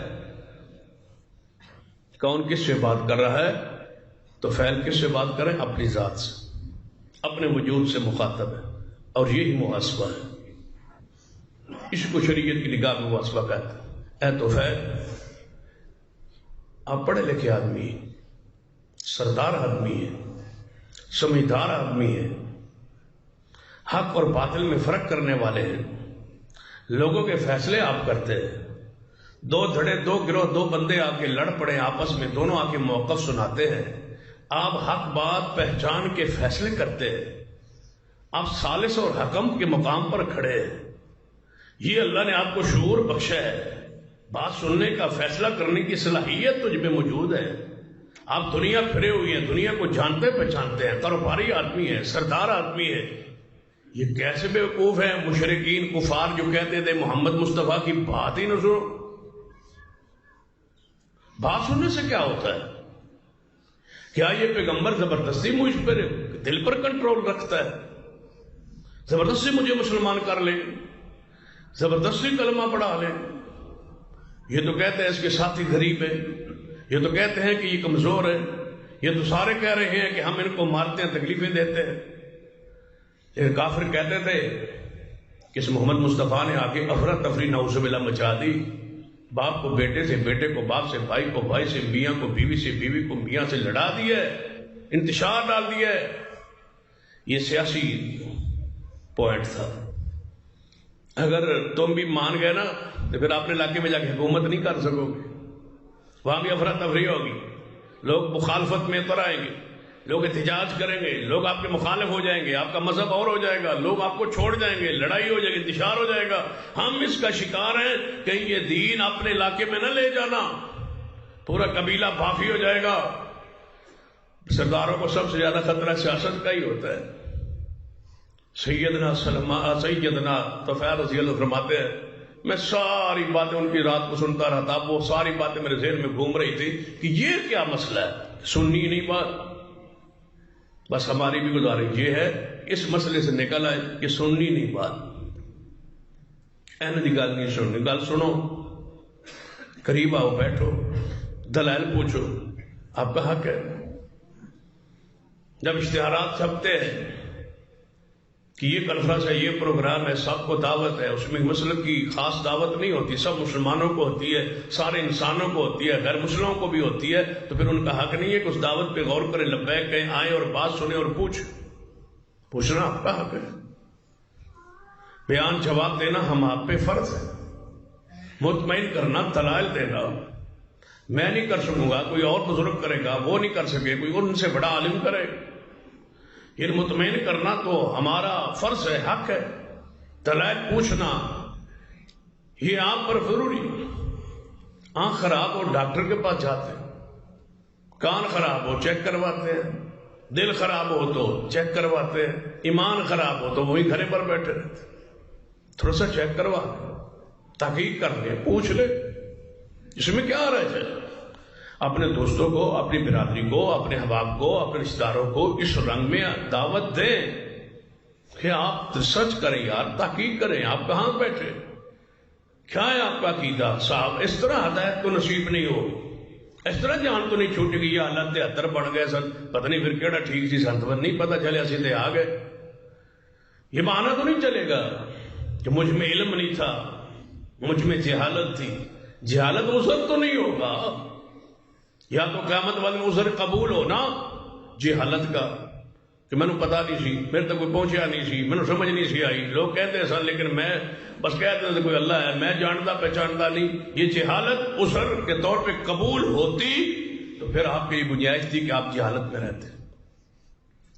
کون کس سے بات کر رہا ہے؟ طفیل کس سے بات کر رہے ہیں؟ اپنی ذات سے، اپنے وجود سے مخاطب ہے. اور یہی محاسبہ ہے، اس کو شریعت کی نگاہ میں محاسبہ کہتے ہیں. اے طفیل، آپ پڑھے لکھے آدمی ہیں، سردار آدمی ہیں، سمجھدار آدمی ہیں، حق اور باطل میں فرق کرنے والے ہیں، لوگوں کے فیصلے آپ کرتے ہیں. دو دھڑے، دو گروہ، دو بندے آ کے لڑ پڑے آپس میں، دونوں آ کے موقف سناتے ہیں، آپ حق بات پہچان کے فیصلے کرتے ہیں. آپ ثالث اور حکم کے مقام پر کھڑے ہیں. یہ اللہ نے آپ کو شعور بخشا ہے، بات سننے کا، فیصلہ کرنے کی صلاحیت تجھ میں موجود ہے. آپ دنیا پھرے ہوئی ہیں، دنیا کو جانتے پہچانتے ہیں، کاروباری آدمی ہے، سردار آدمی ہے. یہ کیسے بیوقوف ہیں مشرکین کفار جو کہتے تھے محمد مصطفیٰ کی بات ہی نہ سنو. بات سننے سے کیا ہوتا ہے؟ کیا یہ پیغمبر زبردستی مجھ پر دل پر کنٹرول رکھتا ہے؟ زبردستی مجھے مسلمان کر لیں، زبردستی کلمہ پڑھا لیں؟ یہ تو کہتے ہیں اس کے ساتھی غریب ہیں، یہ تو کہتے ہیں کہ یہ کمزور ہے، یہ تو سارے کہہ رہے ہیں کہ ہم ان کو مارتے ہیں، تکلیفیں دیتے ہیں. لیکن کافر کہتے تھے کہ اس محمد مصطفیٰ نے آگے افراتفری نعوذ باللہ مچا دی. باپ کو بیٹے سے، بیٹے کو باپ سے، بھائی کو بھائی سے، میاں کو بیوی سے، بیوی کو میاں سے لڑا دیا ہے، انتشار ڈال دیا ہے. یہ سیاسی پوائنٹ تھا. اگر تم بھی مان گئے نا تو پھر آپ نے علاقے میں جا کے حکومت نہیں کر سکو گے. وہاں بھی افراتفری ہوگی، لوگ مخالفت میں اتر آئیں گے، لوگ احتجاج کریں گے، لوگ آپ کے مخالف ہو جائیں گے، آپ کا مذہب اور ہو جائے گا، لوگ آپ کو چھوڑ جائیں گے، لڑائی ہو جائے گی، انتشار ہو جائے گا. ہم اس کا شکار ہیں. کہیں یہ دین اپنے علاقے میں نہ لے جانا، پورا قبیلہ بھافی ہو جائے گا. سرداروں کو سب سے زیادہ خطرہ سیاست کا ہی ہوتا ہے. سیدنا طفیل رضی اللہ فرماتے ہیں میں ساری باتیں ان کی رات کو سنتا رہا تھا. وہ ساری باتیں میرے ذہن میں گھوم رہی تھی کہ یہ کیا مسئلہ ہے، سننی نہیں بات. بس ہماری بھی گزارش یہ ہے اس مسئلے سے نکل آئے کہ سننی نہیں بات. اینی گل نہیں سننی، گل سنو، قریب آؤ، بیٹھو، دلائل پوچھو، آپ کا حق ہے. جب اشتہارات چھپتے ہیں کہ یہ کانفرنس ہے، یہ پروگرام ہے، سب کو دعوت ہے، اس میں مسلم کی خاص دعوت نہیں ہوتی، سب مسلمانوں کو ہوتی ہے، سارے انسانوں کو ہوتی ہے، غیر مسلموں کو بھی ہوتی ہے. تو پھر ان کا حق نہیں ہے کہ اس دعوت پہ غور کریں، لبیک کہیں، آئیں اور بات سنیں اور پوچھنا آپ کا حق ہے. بیان جواب دینا ہم آپ پہ فرض ہے. مطمئن کرنا، دلائل دینا میں نہیں کر سکوں گا، کوئی اور بزرگ کرے گا، وہ نہیں کر سکے، کوئی ان سے بڑا عالم کرے. یہ مطمئن کرنا تو ہمارا فرض ہے، حق ہے. دلائل پوچھنا یہ آپ پر ضروری. آنکھ خراب ہو ڈاکٹر کے پاس جاتے ہیں، کان خراب ہو چیک کرواتے ہیں، دل خراب ہو تو چیک کرواتے ہیں، ایمان خراب ہو تو وہی گھر پر بیٹھے رہتے. تھوڑا سا چیک کروا تحقیق کر لیں، پوچھ لیں، اس میں کیا رہ جائے. اپنے دوستوں کو، اپنی برادری کو، اپنے احباب کو، اپنے رشتہ داروں کو اس رنگ میں دعوت دیں کہ آپ ریسرچ کریں یار، تحقیق کریں. آپ کہاں بیٹھے، کیا ہے آپ کا عقیدہ صاحب؟ اس طرح ہدایت کو نصیب نہیں ہو، اس طرح جان تو نہیں چھوٹے گی. یہ حالت 73 بڑھ گئے سن، پتہ نہیں پھر کیڑا ٹھیک سی سنت پر نہیں پتہ چلے سیدھے آ گئے. یہ معنی تو نہیں چلے گا کہ مجھ میں علم نہیں تھا، مجھ میں جہالت تھی. جہالت عذر تو نہیں ہوگا، یا تو قیامت والے عذر قبول ہو نا جہالت کا کہ میں نے پتا نہیں سی، میرے تک کوئی پہنچیا نہیں سی، میں نے سمجھ نہیں سی آئی. لوگ کہتے ہیں سر لیکن میں بس کہتے ہیں کوئی اللہ ہے، میں جانتا پہچانتا نہیں. یہ جہالت عذر کے طور پہ قبول ہوتی تو پھر آپ کی یہ گنجائش تھی کہ آپ جہالت میں رہتے.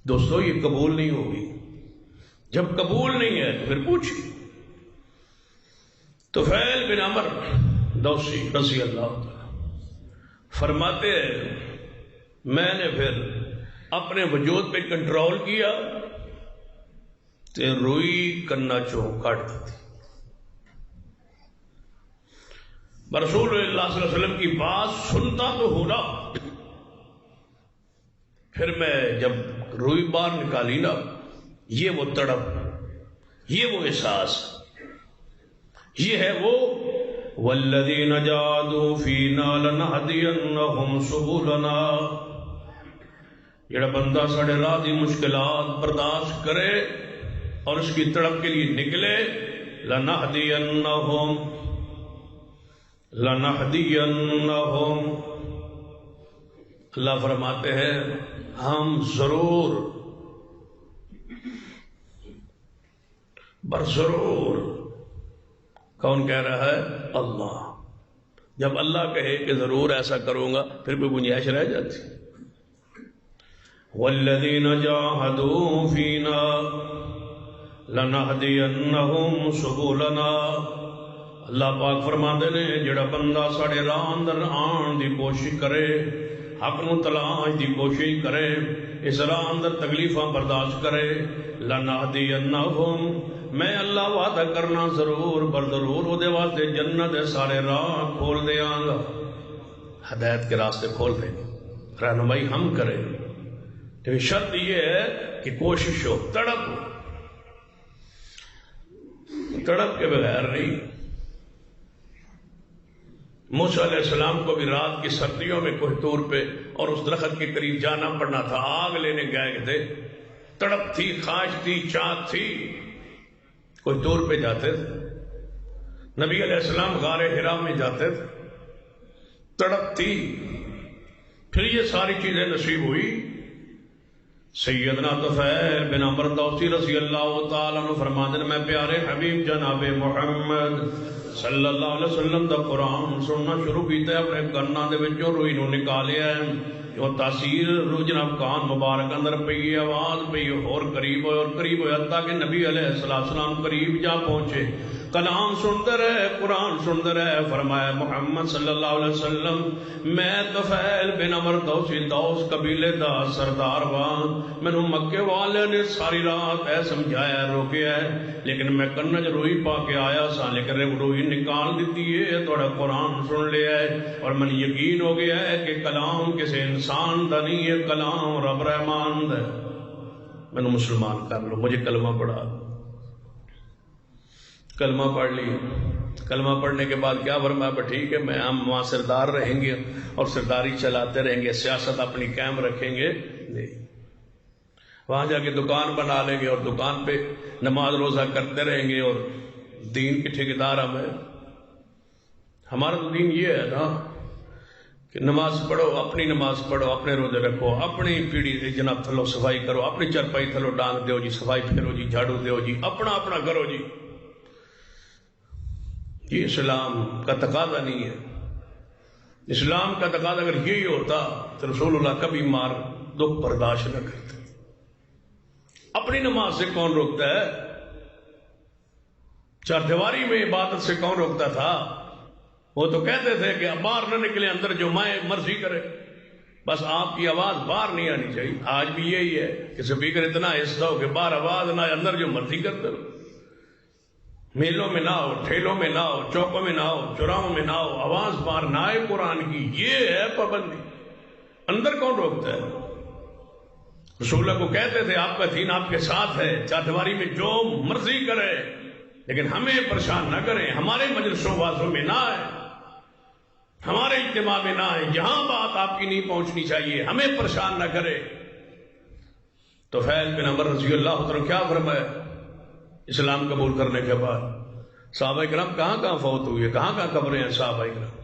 دوستو یہ قبول نہیں ہوگی. جب قبول نہیں ہے تو پھر پوچھیے. طفیل بن عمرو دوسی رضی اللہ تعالی فرماتے ہیں میں نے پھر اپنے وجود پہ کنٹرول کیا تے روئی کرنا چون کاٹ دیتی. رسول اللہ صلی اللہ علیہ وسلم کی بات سنتا تو ہو نا، پھر میں جب روئی باہر نکالی نا، یہ وہ تڑپ، یہ وہ احساس، یہ ہے وہ والذین جاہدوا فینا لنہدینہم سبلنا. جڑا بندہ ساڑے راہ دی مشکلات برداشت کرے اور اس کی تڑپ کے لیے نکلے، لنہدینہم اللہ فرماتے ہیں ہم ضرور برضرور. کون کہہ رہا ہے؟ اللہ. جب اللہ کہے کہ ضرور ایسا کروں گا پھر کوئی گنجائش رہ جاتی. والذین جاہدوا فینا لنہدینہم سبلنا. اللہ پاک فرماندے نے جڑا بندہ ساڑے راہ اندر آن دی کوشش کرے، حق نو تلاش دی کوشش کرے، اس راہ اندر تکلیفاں برداشت کرے، لنہدینہم، میں اللہ وعدہ کرنا ضرور پر ضرور وہ دے واسطے جنت دے سارے راہ کھول دیاں گا، ہدایت کے راستے کھول دیں گے، رہنمائی ہم کریں گے، لیکن شرط یہ ہے کہ کوشش ہو، تڑپ ہو، تڑپ کے بغیر نہیں۔ موسیٰ علیہ السلام کو بھی رات کی سردیوں میں کوہ طور پہ اور اس درخت کے قریب جانا پڑنا تھا، آگ لینے گئے تھے، تڑپ تھی، خواہش تھی، چاہت تھی، کوہ طور پہ جاتے تھے، نبی علیہ السلام غار حرا میں جاتے تھے، تڑپ تھی، پھر یہ ساری چیزیں نصیب ہوئی۔ سیدنا طفیل بن عمرو دوسی رضی اللہ تعالیٰ عنہ فرماتے ہیں میں پیارے حبیب جناب محمد صلی اللہ علیہ وسلم دا قرآن سننا شروع کیتا ہے، اپنے کاناں دے وچوں روئی نو نکالیا ہے، جو تاثیر رو جناب کان مبارک اندر پئی، آواز پئی، اور قریب ہوئے اور قریب ہوئے، حتیٰ کہ نبی علیہ السلام قریب جا پہنچے، کلام سنتے رہے، قرآن سنتے رہے، فرمایا محمد صلی اللہ علیہ وسلم میں طفیل بن عمرو دوسی دوس قبیلے دا سردار ہاں، مینوں مکے والے نے ساری رات اے سمجھایا روکیا ہے، لیکن میں کنج روئی پا کے آیا سا، لیکن روئی نکال دیتی ہے، تھوڑا قرآن سن لیا ہے، اور من یقین ہو گیا ہے کہ کلام کسی انسان دا نہیں ہے، کلام رب رحمان دا ہے، مینوں مسلمان کر لو، مجھے کلمہ پڑھا۔ کلمہ پڑھ لی، کلمہ پڑھنے کے بعد کیا فرمایا، ٹھیک ہے میں ہم وہاں سردار رہیں گے اور سرداری چلاتے رہیں گے، سیاست اپنی قائم رکھیں گے نہیں، وہاں جا کے دکان بنا لیں گے اور دکان پہ نماز روزہ کرتے رہیں گے اور دین کے ٹھیکیدار ہم ہیں۔ ہمارا تو دین یہ ہے نا کہ نماز پڑھو، اپنی نماز پڑھو، اپنے روزے رکھو، اپنی پیڑھی جناب تھلو صفائی کرو، اپنی چرپائی تھلو ڈانگ دیو جی، صفائی پھیرو جی، جھاڑو دیو جی، اپنا اپنا کرو جی۔ یہ اسلام کا تقاضا نہیں ہے، اسلام کا تقاضا اگر یہی ہوتا تو رسول اللہ کبھی مار دکھ برداشت نہ کرتے۔ اپنی نماز سے کون روکتا ہے؟ چار دیواری میں عبادت سے کون روکتا تھا؟ وہ تو کہتے تھے کہ باہر نہ نکلے، اندر جو مائیں مرضی کرے، بس آپ کی آواز باہر نہیں آنی چاہیے۔ آج بھی یہی ہے کہ سپیکر اتنا آہستہ ہو کہ باہر آواز نہ، اندر جو مرضی کرتے ہو، میلوں میں نہ ہو، ٹھیلوں میں نہ ہو، چوکوں میں نہ ہو، چوراہوں میں نہ ہو، آواز باہر نہ آئے قرآن کی، یہ ہے پابندی۔ اندر کون روکتا ہے؟ رسول اللہ کو کہتے تھے آپ کا دین آپ کے ساتھ ہے، چاردیواری میں جو مرضی کرے، لیکن ہمیں پریشان نہ کریں، ہمارے مجلسوں وازوں میں نہ آئے، ہمارے اجتماع میں نہ آئے، جہاں بات آپ کی نہیں پہنچنی چاہیے ہمیں پریشان نہ کرے۔ تو طفیل بن عمرو رضی اللہ عنہ کیا فرمایا اسلام قبول کرنے کے بعد؟ صحابہ کرام کہاں کہاں فوت ہوئے، کہاں کہاں قبریں ہیں صحابہ کرام؟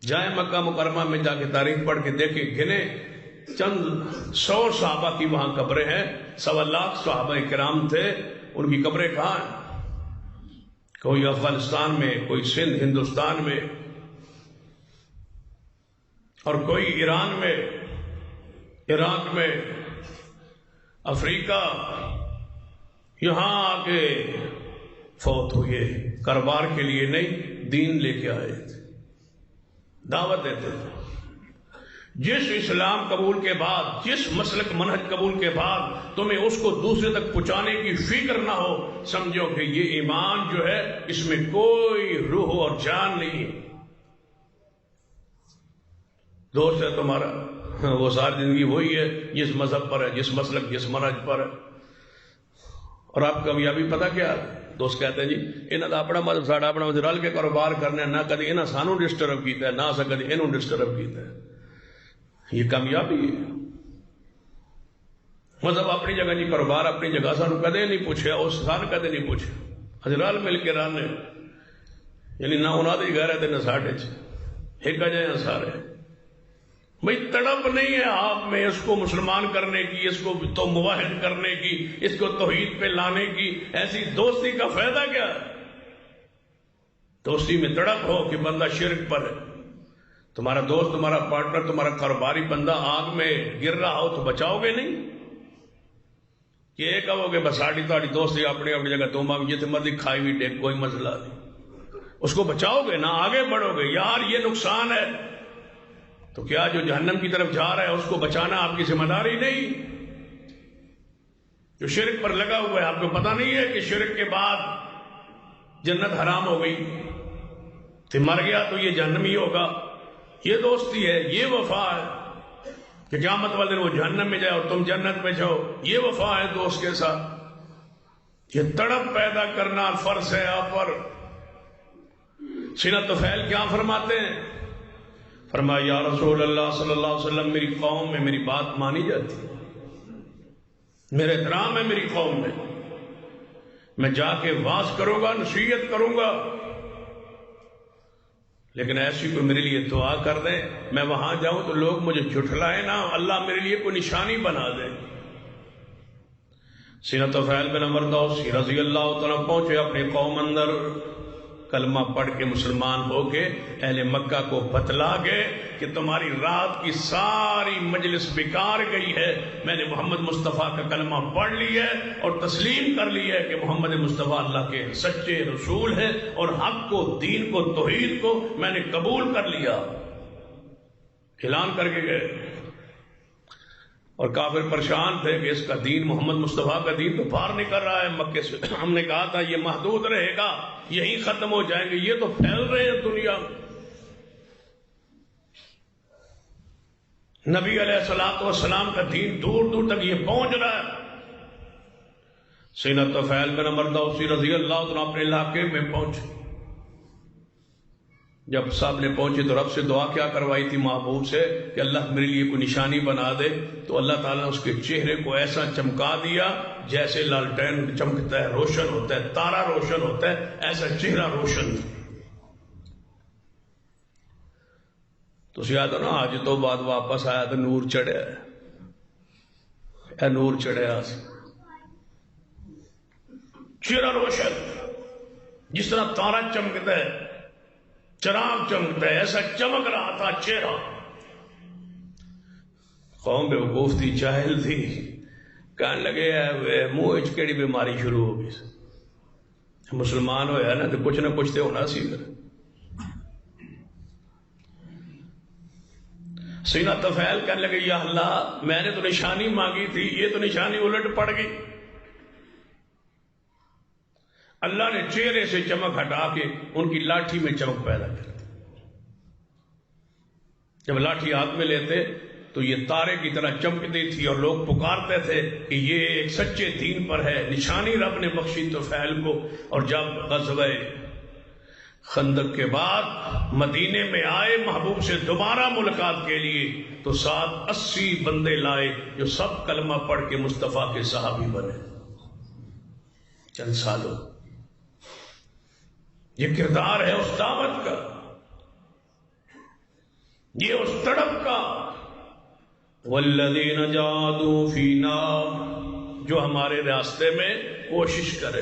جائیں مکہ مکرمہ میں جا کے تاریخ پڑھ کے دیکھیں، گنے چند 100 صحابہ کی وہاں قبریں ہیں، 1.25 لاکھ صحابہ کرام تھے، ان کی قبریں کہاں ہیں؟ کوئی افغانستان میں، کوئی سندھ ہندوستان میں، اور کوئی ایران میں، عراق میں، افریقہ، یہاں آ کے فوت ہوئے، کاروبار کے لیے نہیں، دین لے کے آئے تھے، دعوت دیتے تھے۔ جس اسلام قبول کے بعد، جس مسلک منہج قبول کے بعد تمہیں اس کو دوسرے تک پہنچانے کی فکر نہ ہو، سمجھو کہ یہ ایمان جو ہے اس میں کوئی روح اور جان نہیں ہے۔ دوست ہے تمہارا، وہ ساری زندگی وہی ہے جس مذہب پر ہے، جس مسلک جس منہج پر ہے، اور آپ کامیابی پتہ کیا؟ دوست کہتے ہیں جی انہاں دا اپنا مذہب ساڈا اپنا مذہب، رل کے کاروبار کرنے، نہ کدی انہاں سانو ڈسٹرب کیتا ہے، نہ اساں کدی انہوں ڈسٹرب کیتا ہے۔ یہ کامیابی ہے۔ مذہب اپنی جگہ جی، کاروبار اپنی جگہ، سانو کدے نہیں پوچھا، اس سان کدے نہیں پوچھا، اسی رل مل کے رہنے، یعنی نہ انہاں دی غیرت نہ ساڈے چ، ایک جہے ہیں سارے۔ بھئی تڑپ نہیں ہے آپ میں اس کو مسلمان کرنے کی، اس کو تو موحد کرنے کی، اس کو توحید پہ لانے کی، ایسی دوستی کا فائدہ کیا ہے؟ دوستی میں تڑپ ہو کہ بندہ شرک پر ہے، تمہارا دوست، تمہارا پارٹنر، تمہارا کاروباری بندہ آگ میں گر رہا ہو تو بچاؤ گے نہیں؟ کہ یہ کہو گے بس ساڑی تاڑی دوستی اپنی اپنی جگہ، تم آپ جتنے مرضی کھائی ہوئی ٹیک، کوئی مسئلہ نہیں، اس کو بچاؤ گے نہ آگے بڑھو گے، یار یہ نقصان ہے، تو کیا جو جہنم کی طرف جا رہا ہے اس کو بچانا آپ کی ذمہ داری نہیں؟ جو شرک پر لگا ہوا ہے، آپ کو پتہ نہیں ہے کہ شرک کے بعد جنت حرام ہو گئی، تو مر گیا تو یہ جہنمی ہوگا؟ یہ دوستی ہے، یہ وفا ہے کہ قیامت والے دن وہ جہنم میں جائے اور تم جنت میں جاؤ، یہ وفا ہے دوست کے ساتھ۔ یہ تڑپ پیدا کرنا فرض ہے آپ پر۔ سینہ طفیل کیا فرماتے ہیں؟ فرمایا یا رسول اللہ صلی اللہ علیہ وسلم، میری قوم میں میری بات مانی جاتی ہے، میرے احترام ہے میری قوم میں جا کے واز کروں گا، نصیحت کروں گا، لیکن ایسی کوئی میرے لیے دعا کر دے، میں وہاں جاؤں تو لوگ مجھے جھٹلائے نہ، اللہ میرے لیے کوئی نشانی بنا دے۔ سینہ طفیل بن عمر دوسی رضی اللہ تعالیٰ پہنچے اپنی قوم اندر، کلمہ پڑھ کے مسلمان ہو کے اہل مکہ کو بتلا گئے کہ تمہاری رات کی ساری مجلس بیکار گئی ہے، میں نے محمد مصطفیٰ کا کلمہ پڑھ لی ہے اور تسلیم کر لی ہے کہ محمد مصطفیٰ اللہ کے سچے رسول ہے، اور حق کو، دین کو، توحید کو میں نے قبول کر لیا، اعلان کر کے گئے۔ اور کافر پریشان تھے کہ اس کا دین، محمد مصطفیٰ کا دین تو باہر نکل رہا ہے مکے سے، ہم نے کہا تھا یہ محدود رہے گا، یہی ختم ہو جائیں گے، یہ تو پھیل رہے ہیں دنیا میں۔ نبی علیہ الصلوۃ والسلام کا دین دور دور تک یہ پہنچ رہا ہے۔ سینہ طفیل بن عمر دوسی رضی اللہ عنہ اپنے علاقے میں پہنچے، جب صاحب نے پہنچے تو رب سے دعا کیا کروائی تھی محبوب سے کہ اللہ میرے لیے کوئی نشانی بنا دے، تو اللہ تعالیٰ نے اس کے چہرے کو ایسا چمکا دیا جیسے لالٹین چمکتا ہے، روشن ہوتا ہے، تارا روشن ہوتا ہے، ایسا چہرہ روشن۔ تو یاد ہے نا، آج تو بعد واپس آیا تو نور چڑھیا ہے، اے نور چڑھیا، چہرہ روشن، جس طرح تارا چمکتا ہے، چراغ چمکتا ہے، ایسا چمک رہا تھا چہرہ۔ قوم بے وقوف تھی، جاہل تھی، کہنے لگے منہ کیڑی بیماری شروع ہو گئی، مسلمان ہویا نا تو کچھ نہ کچھ تو ہونا سی۔ سینہ طفیل کہنے لگے یا اللہ، میں نے تو نشانی مانگی تھی، یہ تو نشانی الٹ پڑ گئی۔ اللہ نے چہرے سے چمک ہٹا کے ان کی لاٹھی میں چمک پیدا کر دی۔ جب لاٹھی ہاتھ میں لیتے تو یہ تارے کی طرح چمکتی تھی، اور لوگ پکارتے تھے کہ یہ ایک سچے دین پر ہے، نشانی رب نے بخشی طفیل کو۔ اور جب غزوہ خندق کے بعد مدینے میں آئے محبوب سے دوبارہ ملاقات کے لیے، تو ساتھ 80 بندے لائے جو سب کلمہ پڑھ کے مصطفیٰ کے صحابی بنے چند سالوں۔ یہ کردار ہے اس دعوت کا، یہ اس تڑپ کا۔ والذین جاہدوا فینا، جو ہمارے راستے میں کوشش کرے،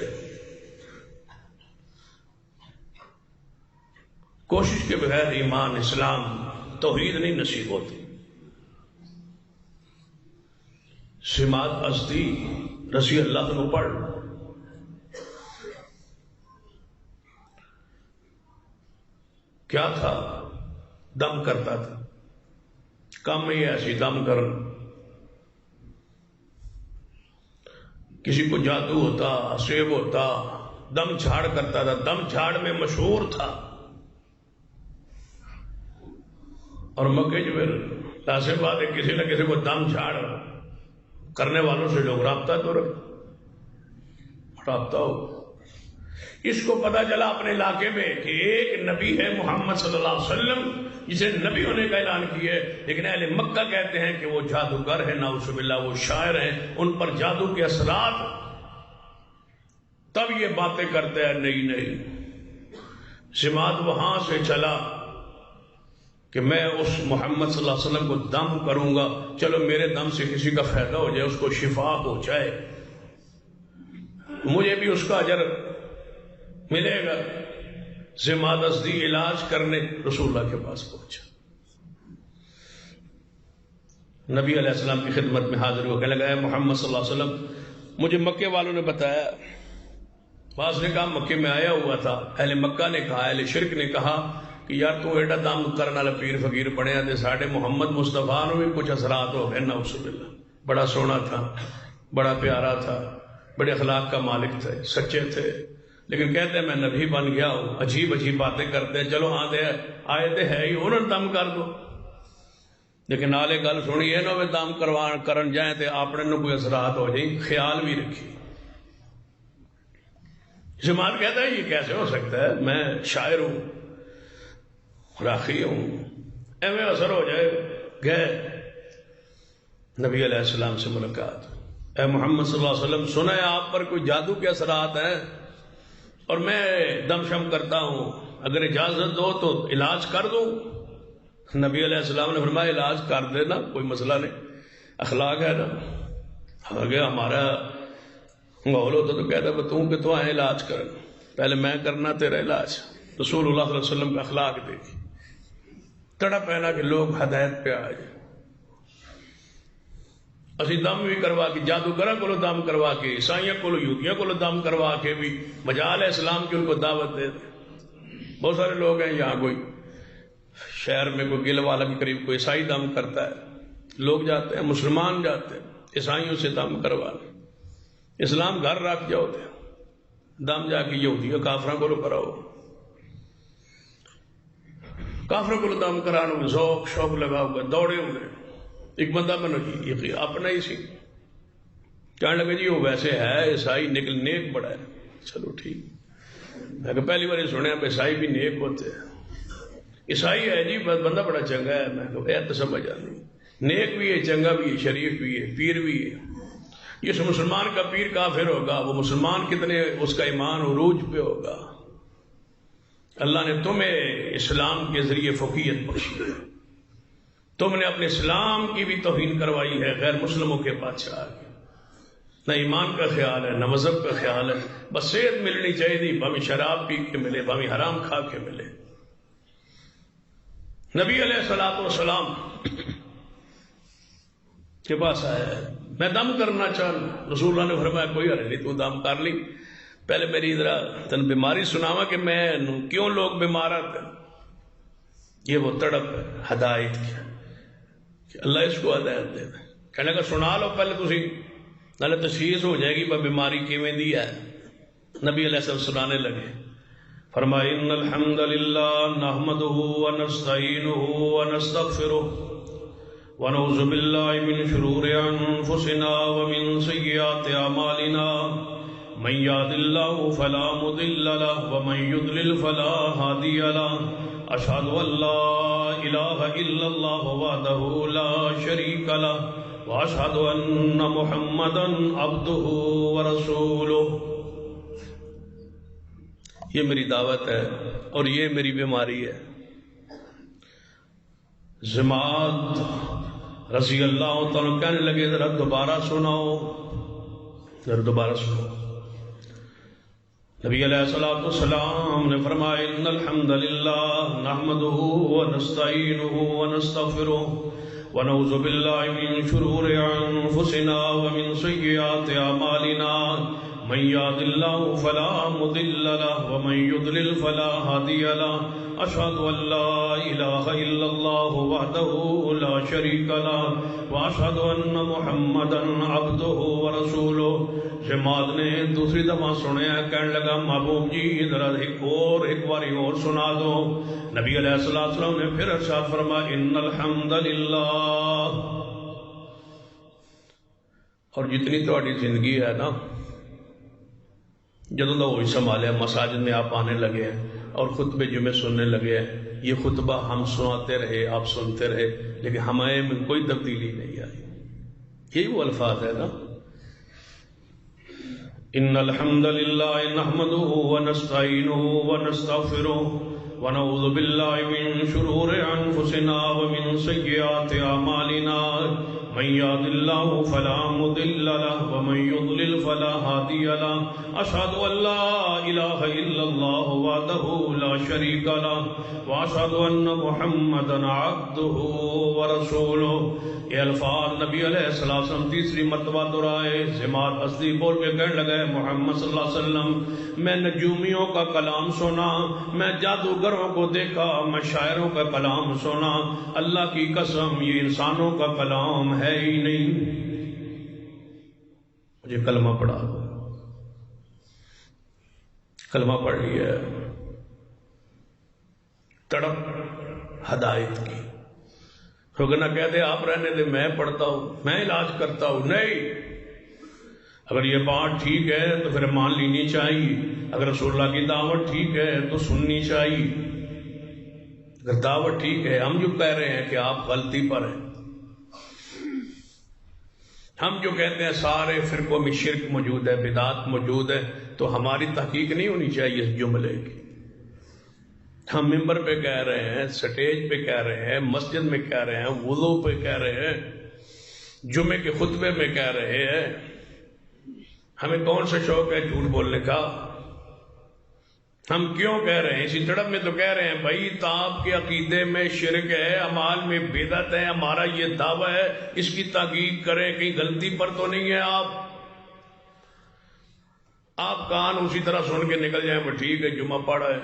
کوشش کے بغیر ایمان، اسلام، توحید نہیں نصیب ہوتی۔ سماعت ازدی رضی اللہ عنہ پڑھ، کیا تھا؟ دم کرتا تھا، کم ہی ایسی دم کرنا، کسی کو جادو ہوتا، سیب ہوتا، دم جھاڑ کرتا تھا، دم جھاڑ میں مشہور تھا۔ اور مکے جو لازم بات ہے، کسی نہ کسی کو دم جھاڑ کرنے والوں سے لوگ رابطہ تو رابطہ ہو۔ اس کو پتا چلا اپنے علاقے میں کہ ایک نبی ہے محمد صلی اللہ علیہ وسلم، جسے نبی ہونے کا اعلان کیا ہے، لیکن اہل مکہ کہتے ہیں کہ وہ جادوگر ہیں، نعوذ باللہ وہ شاعر ہیں، ان پر جادو کے اثرات۔ تب یہ باتیں کرتے ہیں نہیں۔ سماعت وہاں سے چلا کہ میں اس محمد صلی اللہ علیہ وسلم کو دم کروں گا، چلو میرے دم سے کسی کا فائدہ ہو جائے، اس کو شفا ہو جائے، مجھے بھی اس کا اجر ملے گا۔ سماعت ازدی علاج کرنے رسول اللہ کے پاس پہنچا، نبی علیہ السلام کی خدمت میں حاضر ہو کے لگا ہے محمد صلی اللہ علیہ وسلم، مجھے مکے والوں نے بتایا، بعض نے کہا مکے میں آیا ہوا تھا، اہل مکہ نے کہا، اہل شرک نے کہا کہ یار تو ایڈا دم کرنے والا پیر فقیر بنیا تے ساڈے محمد مصطفیٰ نو بھی کچھ اثرات ہو گئے، نعوذ باللہ۔ بڑا سونا تھا، بڑا پیارا تھا، بڑے اخلاق کا مالک تھے، سچے تھے، لیکن کہتے ہیں میں نبی بن گیا ہوں، عجیب عجیب باتیں کرتے ہیں، چلو ہاں دے آئے تے ہے ہی، انہوں نے دم کر دو، لیکن نالے گل سنی یہ نہ ہوئے دم کرن جائیں تے اپنے نو کوئی اثرات ہو جائیں، خیال بھی رکھی۔ جماعت کہتا ہے یہ کیسے ہو سکتا ہے، میں شاعر ہوں، راخی ہوں، ایویں اثر ہو جائے۔ گئے نبی علیہ السلام سے ملاقات، اے محمد صلی اللہ علیہ وسلم سنا ہے آپ پر کوئی جادو کے اثرات ہیں اور میں دم شم کرتا ہوں، اگر اجازت دو تو علاج کر دوں۔ نبی علیہ السلام نے فرمایا علاج کر دینا، کوئی مسئلہ نہیں، اخلاق ہے نا۔ اگر ہمارا ماحول ہوتا تو کہتا کہ تو آئے علاج کر، پہلے میں کرنا تیرا علاج۔ رسول اللہ صلی اللہ علیہ وسلم کا اخلاق دیکھی، تڑپ ہے نا کہ لوگ ہدایت پہ آ جائیں۔ اسی دم بھی کروا کے جادوگراں کو دم کروا کے، عیسائیوں کو یہودیوں کو دم کروا کے بھی مجال اسلام کی ان کو دعوت دے دیں۔ بہت سارے لوگ ہیں یہاں، کوئی شہر میں کوئی گل والا کے قریب کوئی عیسائی دم کرتا ہے، لوگ جاتے ہیں، مسلمان جاتے ہیں عیسائیوں سے دم کروانے۔ اسلام گھر رکھ جاؤ تے دم جا کے یہودیوں کافراں کو کراؤ، کافروں کو دم کرانا ذوق شوق لگا ہوگا، دوڑے ہوئے۔ ایک بندہ میں نے اپنا ہی سی کہنے لگا جی وہ ویسے ہے عیسائی نکل نیک بڑا ہے، چلو ٹھیک۔ میں کہ پہلی بار سنیا عیسائی بھی نیک ہوتے ہیں، عیسائی ہے جی بندہ بڑا چنگا ہے۔ میں کہ تو سمجھ آتی، نیک بھی ہے، چنگا بھی ہے، شریف بھی ہے، پیر بھی ہے۔ اس مسلمان کا پیر کافر ہوگا، وہ مسلمان کتنے اس کا ایمان عروج پہ ہوگا۔ اللہ نے تمہیں اسلام کے ذریعے فقیہت بخشی ہے، تم نے اپنے اسلام کی بھی توہین کروائی ہے غیر مسلموں کے بادشاہ کی۔ نہ ایمان کا خیال ہے، نہ مذہب کا خیال ہے، بس صحت ملنی چاہیے، بھاویں شراب پی کے ملے، بھاویں حرام کھا کے ملے۔ نبی علیہ الصلوۃ والسلام کے پاس آیا ہے، میں دم کرنا چاہتا، رسول اللہ نے فرمایا کوئی حرج نہیں، تو دم کر لی، پہلے میری ذرا تن بیماری سناوا کہ میں کیوں لوگ بیمار آتے۔ یہ وہ تڑپ ہے ہدایت کی، اللہ اس کو ہدایت دے دے۔ کہنے لگا سنا لو پہلے تسی، نالے تشخیص ہو جائے گی پر بیماری کیویں دی ہے۔ نبی علیہ السلام سنانے لگے، فرمایا ان الحمد للہ نحمده ونستعینه ونستغفره ونعوذ باللہ من شرور انفسنا ومن سیئات اعمالنا من يهد الله فلا مضل له ومن يضلل فلا هادي له اشهد ان لا اله الا الله وحده لا شريك له واشهد ان محمدا عبده ورسوله۔ یہ میری دعوت ہے اور یہ میری بیماری ہے۔ ضماد رضی اللہ تعالیٰ کہنے لگے ذرا دوبارہ سناؤ، ذرا دوبارہ سناؤ۔ نبی علیہ الصلوۃ والسلام نے فرمایا ان الحمد للہ نحمده ونستعینه ونستغفره ونعوذ باللہ من شرور انفسنا ومن سیئات اعمالنا من يهد الله فلا مضل له ومن يضلل فلا هادي له اشهد ان لا اله الا الله وحده لا شريك له واشهد ان محمدا عبده ورسوله۔ جماعت نے دوسری دفعہ سنیا، کہنے لگا محبوب جی ذرا ایک باری اور سنا دو۔ نبی علیہ السلام نے پھر ارشاد فرمایا ان الحمد للہ۔ اور جتنی تہاڈی زندگی ہے نا، جدوں دا وہی سنبھالیا، مساجد میں آپ آنے لگے ہیں اور خطبے جمعے سننے لگے ہیں، یہ خطبہ ہم سناتے رہے، آپ سنتے رہے، لیکن ہمیں میں کوئی تبدیلی نہیں آئی۔ یہی وہ الفاظ ہے نا، ان الحمد للہ نحمده ونستعینه ونستغفره ونعوذ باللہ من شرور انفسنا ومن سیئات اعمالنا من يهد الله فلا مضل له ومن يضلل فلا هادي له أشهد أن لا إله إلا الله وحده لا شريك له وأشهد أن محمدا عبده ورسوله. یہ الفاظ نبی علیہ السلام تیسری مرتبہ دہرائے. سماعت ہستی بول کے کہنے لگے محمد صلی اللہ علیہ وسلم میں نجومیوں کا کلام سنا, میں جادوگروں کو دیکھا, میں شاعروں کا کلام سنا, اللہ کی قسم یہ انسانوں کا کلام ہے ہی نہیں. مجھے کلمہ پڑھا دو. کلمہ پڑھ لیا, تڑپ ہدایت کی. کیونکہ نہ کہتے آپ رہنے دے میں پڑھتا ہوں, میں علاج کرتا ہوں. نہیں, اگر یہ بات ٹھیک ہے تو پھر مان لینی چاہیے. اگر رسول اللہ کی دعوت ٹھیک ہے تو سننی چاہیے. اگر دعوت ٹھیک ہے, ہم جو کہہ رہے ہیں کہ آپ غلطی پر ہیں, ہم جو کہتے ہیں سارے فرقوں میں شرک موجود ہے, بدعات موجود ہے, تو ہماری تحقیق نہیں ہونی چاہیے اس جملے کی. ہم ممبر پہ کہہ رہے ہیں, سٹیج پہ کہہ رہے ہیں, مسجد میں کہہ رہے ہیں, وضو پہ کہہ رہے ہیں, جمعے کے خطبے میں کہہ رہے ہیں. ہمیں کون سا شوق ہے جھوٹ بولنے کا؟ ہم کیوں کہہ رہے ہیں؟ اسی تڑپ میں تو کہہ رہے ہیں بھائی تو آپ کے عقیدے میں شرک ہے, اعمال میں بدعت ہے, ہمارا یہ دعویٰ ہے, اس کی تحقیق کریں, کہیں غلطی پر تو نہیں ہے آپ کان اسی طرح سن کے نکل جائیں وہ ٹھیک ہے جمعہ پڑھا ہے.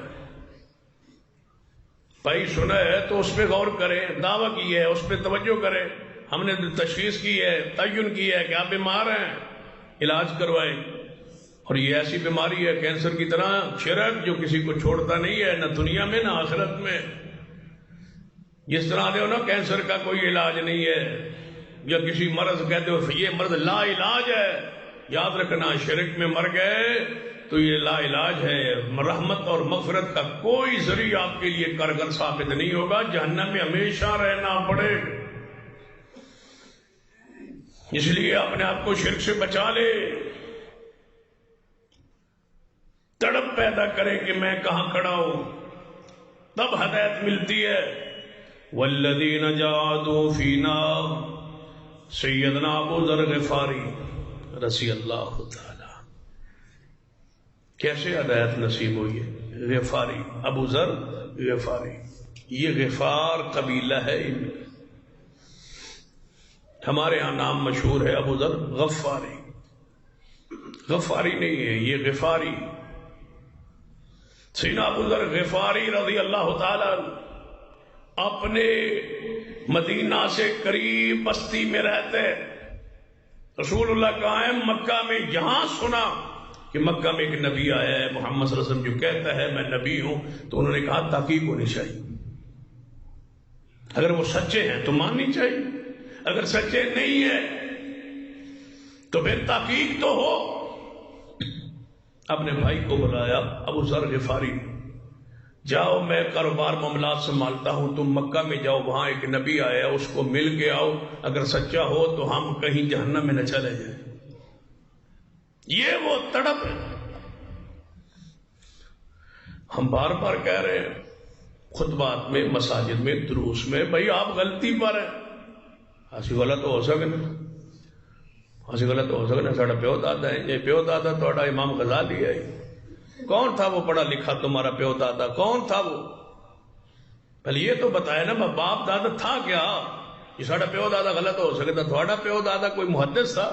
بھائی سنا ہے تو اس پہ غور کریں, دعویٰ کی ہے اس پہ توجہ کریں. ہم نے تشخیص کی ہے, تعین کی ہے کہ آپ بیمار ہیں, علاج کروائیں. اور یہ ایسی بیماری ہے کینسر کی طرح, شرک جو کسی کو چھوڑتا نہیں ہے, نہ دنیا میں نہ آخرت میں. جس طرح دے ہو نا کینسر کا کوئی علاج نہیں ہے, یا کسی مرض کہتے ہو یہ مرض لا علاج ہے, یاد رکھنا شرک میں مر گئے تو یہ لا علاج ہے. رحمت اور مغفرت کا کوئی ذریعہ آپ کے لیے کارگر ثابت نہیں ہوگا, جہنم میں ہمیشہ رہنا پڑے. اس لیے اپنے آپ کو شرک سے بچا لے, تڑپ پیدا کرے کہ میں کہاں کھڑا ہوں, تب ہدایت ملتی ہے. والذین جاہدوا فینا, سیدنا ابو ذر غفاری رضی اللہ تعالی. کیسے ہدایت نصیب ہوئی ہے؟ غفاری, ابو ذر غفاری, یہ غفار قبیلہ ہے ان کا. ہمارے ہاں نام مشہور ہے ابو ذر غفاری. غفاری نہیں ہے یہ غفاری. سیدنا ابو ذر غفاری رضی اللہ تعالی اپنے مدینہ سے قریب بستی میں رہتے. رسول اللہ کہاں ہے؟ مکہ میں. یہاں سنا کہ مکہ میں ایک نبی آیا ہے محمد صلی اللہ علیہ وسلم جو کہتا ہے میں نبی ہوں, تو انہوں نے کہا تحقیق ہونی چاہیے. اگر وہ سچے ہیں تو ماننی چاہیے, اگر سچے نہیں ہیں تو پھر تحقیق تو ہو. اپنے بھائی کو بلایا, ابو ذر غفاری, جاؤ میں کاروبار معاملات سنبھالتا ہوں, تم مکہ میں جاؤ, وہاں ایک نبی آیا اس کو مل کے آؤ, اگر سچا ہو تو ہم کہیں جہنم میں نہ چلے جائیں. یہ وہ تڑپ ہے. ہم بار بار کہہ رہے ہیں خطبات میں, مساجد میں, دروس میں, بھائی آپ غلطی پر ہیں. اسی غلط ہو سکنا, اسی غلط ہو سکنا. ساڑھا پیو دادا ہے, یہ پیو دادا تھوڑا امام غزالی ہے. کون تھا وہ پڑھا لکھا تمہارا پیو دادا؟ کون تھا وہ؟ پہلے یہ تو بتایا نا باپ دادا تھا کیا. یہ ساڑھا پیو دادا غلط ہو سکتا, تھوڑا پیو دادا کوئی محدث تھا.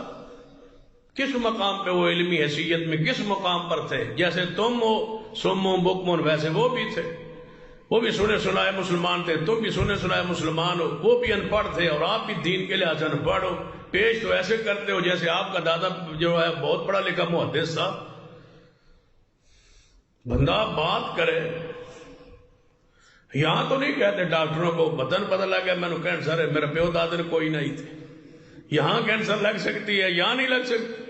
کس مقام پہ وہ علمی حیثیت میں کس مقام پر تھے؟ جیسے تم ہو سمو بکمن, ویسے وہ بھی تھے. وہ بھی سنے سنائے مسلمان تھے, تم بھی سنے سنائے مسلمان ہو. وہ بھی ان پڑھ تھے اور آپ بھی دین کے لحاظ سے ان پڑھ ہو. پیش تو ایسے کرتے ہو جیسے آپ کا دادا جو ہے بہت پڑھا لکھا محدث تھا. بندہ بات کرے. یہاں تو نہیں کہتے ڈاکٹروں کو بدن پتہ لگ گیا میں نے کینسر ہے, میرے پیو دادے نے کوئی نہیں تھے. یہاں کینسر لگ سکتی ہے, یہاں نہیں لگ سکتی.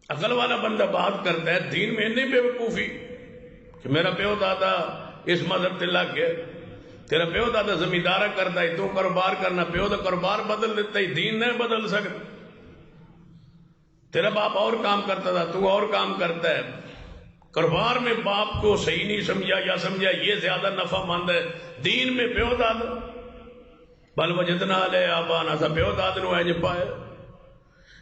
عقل والا بندہ بات کرتا ہے, دین میں نہیں بے وقوفی کہ میرا پیو دادا اس مذہب سے لگ گیا, تیرا پیو دادا زمیندارہ کرتا ہے, تو کاروبار کرنا, پیو تو کاروبار بدل دیتا ہے, دین نہیں بدل سکتا. تیرا باپ اور کام کرتا تھا, تو اور کام کرتا ہے. کاروبار میں باپ کو صحیح نہیں سمجھا یا سمجھا یہ زیادہ نفع مند ہے, دین میں پیو دادا بل وجدنا علیہ آبانا، سا پیو داد نو ہے جب پائے.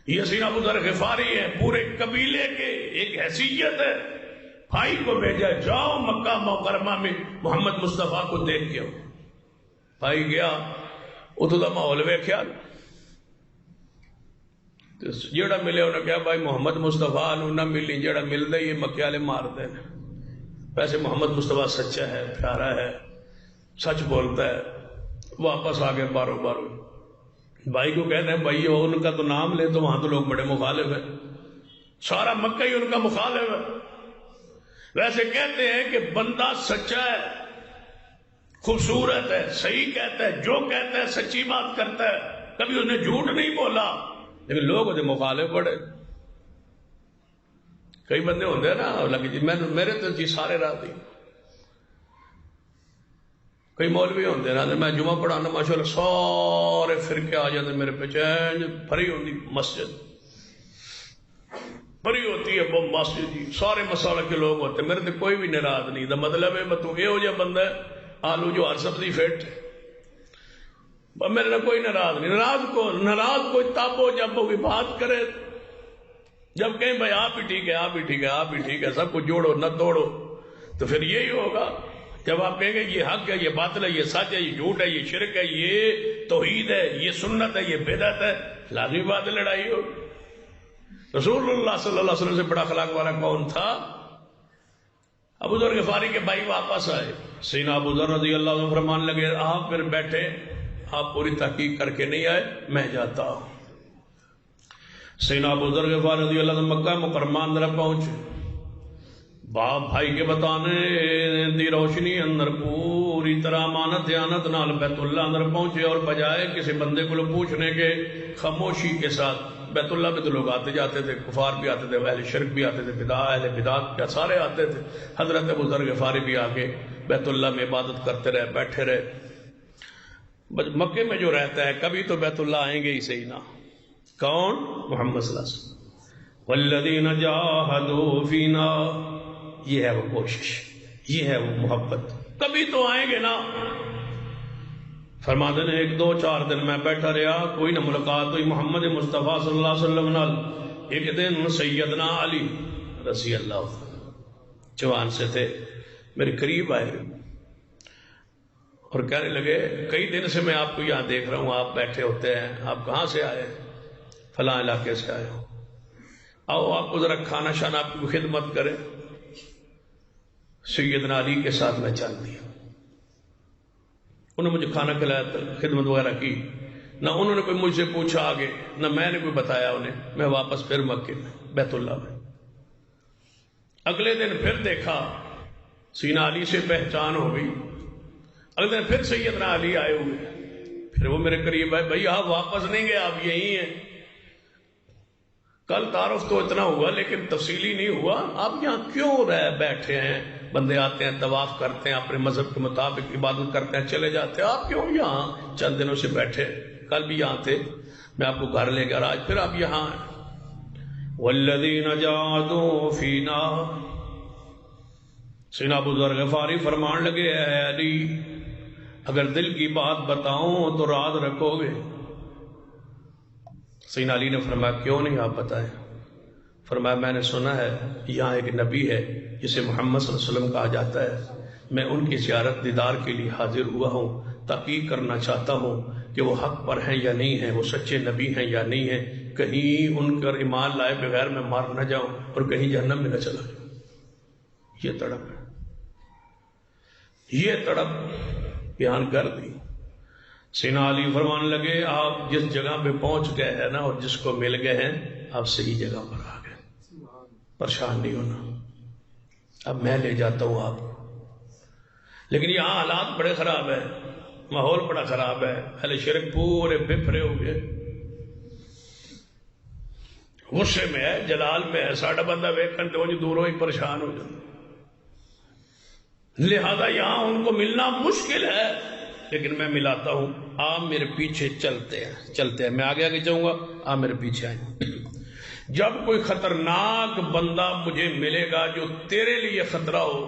یہ سینا ابو ذر غفاری ہے، پورے قبیلے کے ایک حیثیت ہے. بھائی کو بھیجا، جاؤ مکہ مکرمہ میں محمد مصطفیٰ کو دیکھ کے آؤ. بھائی گیا، اتو دا ماحول ویکھیا، جیڑا ملے انہیں کہا بھائی محمد مصطفیٰ نہ ملی، جیڑا مل دے یہ مکے والے مار دے. ویسے محمد مصطفیٰ سچا ہے، پیارا ہے، سچ بولتا ہے. واپس آ گئے بارو بارو. بھائی کو کہتے ہیں بھائی ان کا تو نام لے تو وہاں تو لوگ بڑے مخالف ہیں، سارا مکہ ہی ان کا مخالف ہے. ویسے کہتے ہیں کہ بندہ سچا ہے، خوبصورت ہے، صحیح کہتا ہے، جو کہتا ہے سچی بات کرتا ہے، کبھی اس نے جھوٹ نہیں بولا، لیکن لوگ اسے مخالف پڑے. کئی بندے ہوتے ہیں نا لگے جی میرے تو جی سارے راہ دی. کئی مولوی ہوتے ہیں میں جمعہ پڑھانا ماشاءاللہ سارے فرقے آ جاتے میرے پہ، چین بھری ہوتی مسجد، بھری ہوتی ہے وہ مسجد جی، سارے مسالہ کے لوگ ہوتے ہیں، میرے تو کوئی بھی ناراض نہیں. دا مطلب ہے میں تو یہ ہو جا بندہ ہے آلو جو ہر سبزی فٹ، میرے کوئی ناراض نہیں. ناراض کوئی تابو جب وہ بات کرے، جب کہیں بھائی آپ ہی ٹھیک ہے، آپ ہی ٹھیک ہے، آپ ہی ٹھیک ہے، سب کو جوڑو نہ توڑو، تو پھر یہی ہوگا. جب آپ کہیں گے یہ حق ہے، یہ باطل ہے، یہ سچ ہے، یہ جھوٹ ہے، یہ شرک ہے، یہ توحید ہے، یہ سنت ہے، یہ بدعت ہے، لازمی بات ہے لڑائی ہو. رسول اللہ صلی اللہ علیہ وسلم سے بڑا اخلاق والا کون تھا؟ ابو ذر غفاری کے بھائی واپس آئے. سیدنا ابو ذر رضی اللہ عنہ فرمان لگے آپ پھر بیٹھے، آپ پوری تحقیق کر کے نہیں آئے، میں جاتا ہوں. سیدنا ابو ذر غفاری رضی اللہ عنہ مکہ مکرمہ اندر پہنچے. باپ بھائی کے بتانے دی روشنی اندر پوری طرح امانت دیانت نال بیت اللہ اندر پہنچے، اور بجائے کسی بندے کو پوچھنے کے خاموشی کے ساتھ. بیت اللہ میں تو لوگ آتے جاتے تھے، کفار بھی آتے تھے، اہل شرک بھی آتے تھے، اہل بدعت کیا سارے آتے تھے. حضرت ابو ذر غفاری بھی آگے بیت اللہ میں عبادت کرتے رہے، بیٹھے رہے. مکے میں جو رہتا ہے کبھی تو بیت اللہ آئیں گے ہی صحیح نا. کون؟ محمد صلی اللہ علیہ وسلم. والذین جاہدوا فینا، یہ ہے وہ کوشش، یہ ہے وہ محبت. کبھی تو آئیں گے نا. فرماتے ہیں 1-2-4 دن میں بیٹھا رہا، کوئی نہ ملاقات ہوئی محمد مصطفیٰ صلی اللہ علیہ وسلم نال. ایک دن سیدنا علی رضی اللہ جوان سے تھے، میرے قریب آئے اور کہنے لگے کئی دن سے میں آپ کو یہاں دیکھ رہا ہوں، آپ بیٹھے ہوتے ہیں، آپ کہاں سے آئے؟ فلاں علاقے سے آئے ہو، آؤ آپ کو ذرا کھانا شانا آپ کی خدمت کریں. سیدنا علی کے ساتھ میں چل دیا. انہوں نے مجھے کھانا کھلایا، خدمت وغیرہ کی. نہ انہوں نے کوئی مجھ سے پوچھا آگے، نہ میں نے کوئی بتایا انہیں. میں واپس پھر مکے میں بیت اللہ میں. اگلے دن پھر دیکھا، سیدنا علی سے پہچان ہو گئی. اگلے دن پھر سیدنا علی آئے ہوئے، پھر وہ میرے قریب آئے، بھائی آپ واپس نہیں گئے، آپ یہی ہیں. کل تعارف تو اتنا ہوا لیکن تفصیلی نہیں ہوا، آپ یہاں کیوں رہ بیٹھے ہیں؟ بندے آتے ہیں، طواف کرتے ہیں، اپنے مذہب کے مطابق عبادت کرتے ہیں، چلے جاتے ہیں، آپ کیوں یہاں چند دنوں سے بیٹھے؟ کل بھی یہاں تھے، میں آپ کو گھر لے گیا، آج پھر آپ یہاں ہیں. والذین جاہدوا فینا، سیدنا ابو ذر غفاری فرمان لگے اے علی اگر دل کی بات بتاؤں تو راز رکھو گے؟ سیدنا علی نے فرمایا کیوں نہیں، آپ بتائیں. فرمایا میں نے سنا ہے یہاں ایک نبی ہے جسے محمد صلی اللہ علیہ وسلم کہا جاتا ہے، میں ان کی زیارت دیدار کے لیے حاضر ہوا ہوں، تحقیق کرنا چاہتا ہوں کہ وہ حق پر ہیں یا نہیں ہیں، وہ سچے نبی ہیں یا نہیں ہیں، کہیں ان پر ایمان لائے بغیر میں مار نہ جاؤں اور کہیں جہنم میں نہ چلا جاؤں. یہ تڑپ ہے، یہ تڑپ بیان کر دی. سیدنا علی فرمان لگے آپ جس جگہ پہ پہنچ گئے ہیں نا اور جس کو مل گئے ہیں، آپ صحیح جگہ پر آ گئے، پریشان نہیں ہونا، اب میں لے جاتا ہوں آپ. لیکن یہاں حالات بڑے خراب ہیں، ماحول بڑا خراب ہے، اہل شرک پورے بفرے ہو گئے، غصے میں ہے، جلال میں ہے، ساڑھا بندہ ویکھن تو دوروں ہی پریشان ہو جاتا. لہذا یہاں ان کو ملنا مشکل ہے، لیکن میں ملاتا ہوں، آپ میرے پیچھے چلتے ہیں، میں آگے آگے جاؤں گا، آپ میرے پیچھے آئیں. جب کوئی خطرناک بندہ مجھے ملے گا جو تیرے لیے خطرہ ہو،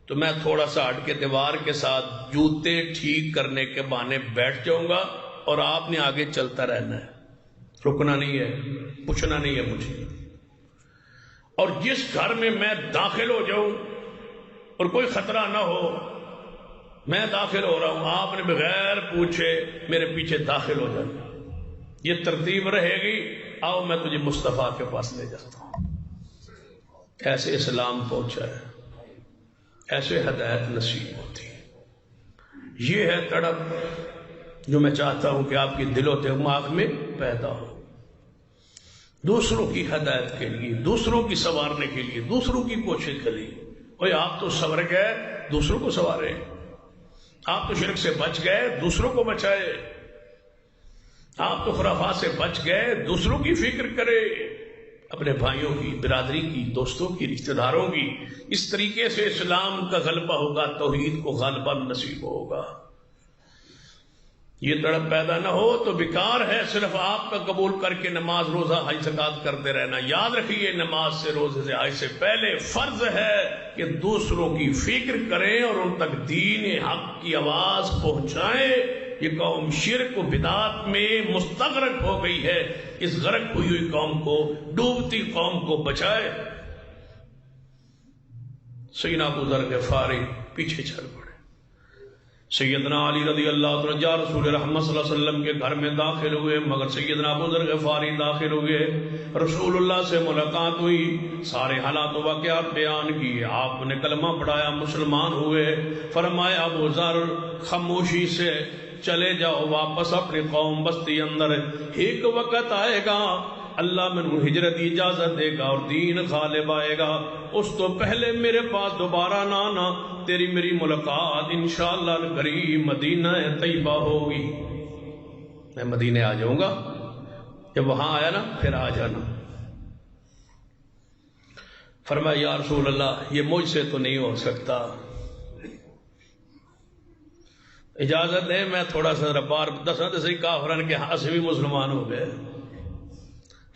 تو میں تھوڑا سا ہٹ کے دیوار کے ساتھ جوتے ٹھیک کرنے کے بہانے بیٹھ جاؤں گا اور آپ نے آگے چلتا رہنا ہے، رکنا نہیں ہے، پوچھنا نہیں ہے مجھے۔ اور جس گھر میں میں داخل ہو جاؤں اور کوئی خطرہ نہ ہو، میں داخل ہو رہا ہوں، آپ نے بغیر پوچھے میرے پیچھے داخل ہو جانا، یہ ترتیب رہے گی۔ آؤ میں تجھے مصطفیٰ کے پاس لے جاتا ہوں۔ ایسے اسلام پہنچا ہے، ایسے ہدایت نصیب ہوتی ہے۔ یہ ہے تڑپ جو میں چاہتا ہوں کہ آپ کی دل و دماغ میں پیدا ہو، دوسروں کی ہدایت کے لیے، دوسروں کی سنوارنے کے لیے، دوسروں کی کوشش کے لیے۔ اوے آپ تو سنور گئے، دوسروں کو سنوارے، آپ تو شرک سے بچ گئے، دوسروں کو بچائے، آپ تو خرافات سے بچ گئے، دوسروں کی فکر کرے، اپنے بھائیوں کی، برادری کی، دوستوں کی، رشتہ داروں کی۔ اس طریقے سے اسلام کا غلبہ ہوگا، توحید کو غلبہ نصیب ہوگا۔ یہ تڑپ پیدا نہ ہو تو بیکار ہے صرف آپ کا قبول کر کے نماز روزہ حج زکات کرتے رہنا۔ یاد رکھیے نماز سے روزے سے حج سے پہلے فرض ہے کہ دوسروں کی فکر کریں اور ان تک دین حق کی آواز پہنچائیں۔ یہ قوم شرک و بدعات میں مستغرق ہو گئی ہے، اس غرق ہوئی ہوئی قوم کو، ڈوبتی قوم کو بچائے۔ سیدنا ابو ذر غفاری پیچھے چل پڑے، سیدنا علی رضی اللہ عنہ یا رسول رحمت صلی اللہ علیہ وسلم کے گھر میں داخل ہوئے، مگر سیدنا ابو ذر غفاری داخل ہوئے، رسول اللہ سے ملاقات ہوئی، سارے حالات و واقعات بیان کیے، آپ نے کلمہ پڑھایا، مسلمان ہوئے۔ فرمایا ابو ذر خاموشی سے چلے جاؤ واپس اپنی قوم بستی اندر، ایک وقت آئے گا اللہ میں ہجرت کی اجازت دے گا اور دین غالب آئے گا، اس تو پہلے میرے پاس دوبارہ نہ آنا، تیری میری ملاقات انشاءاللہ الکریم مدینہ طیبہ ہوگی۔ میں مدینے آ جاؤں گا، جب وہاں آیا نا پھر آ جانا۔ فرمایا یا رسول اللہ یہ مجھ سے تو نہیں ہو سکتا، اجازت ہے میں تھوڑا سا بار دساں تو صحیح کافرن کے ہاں سے بھی مسلمان ہو گئے۔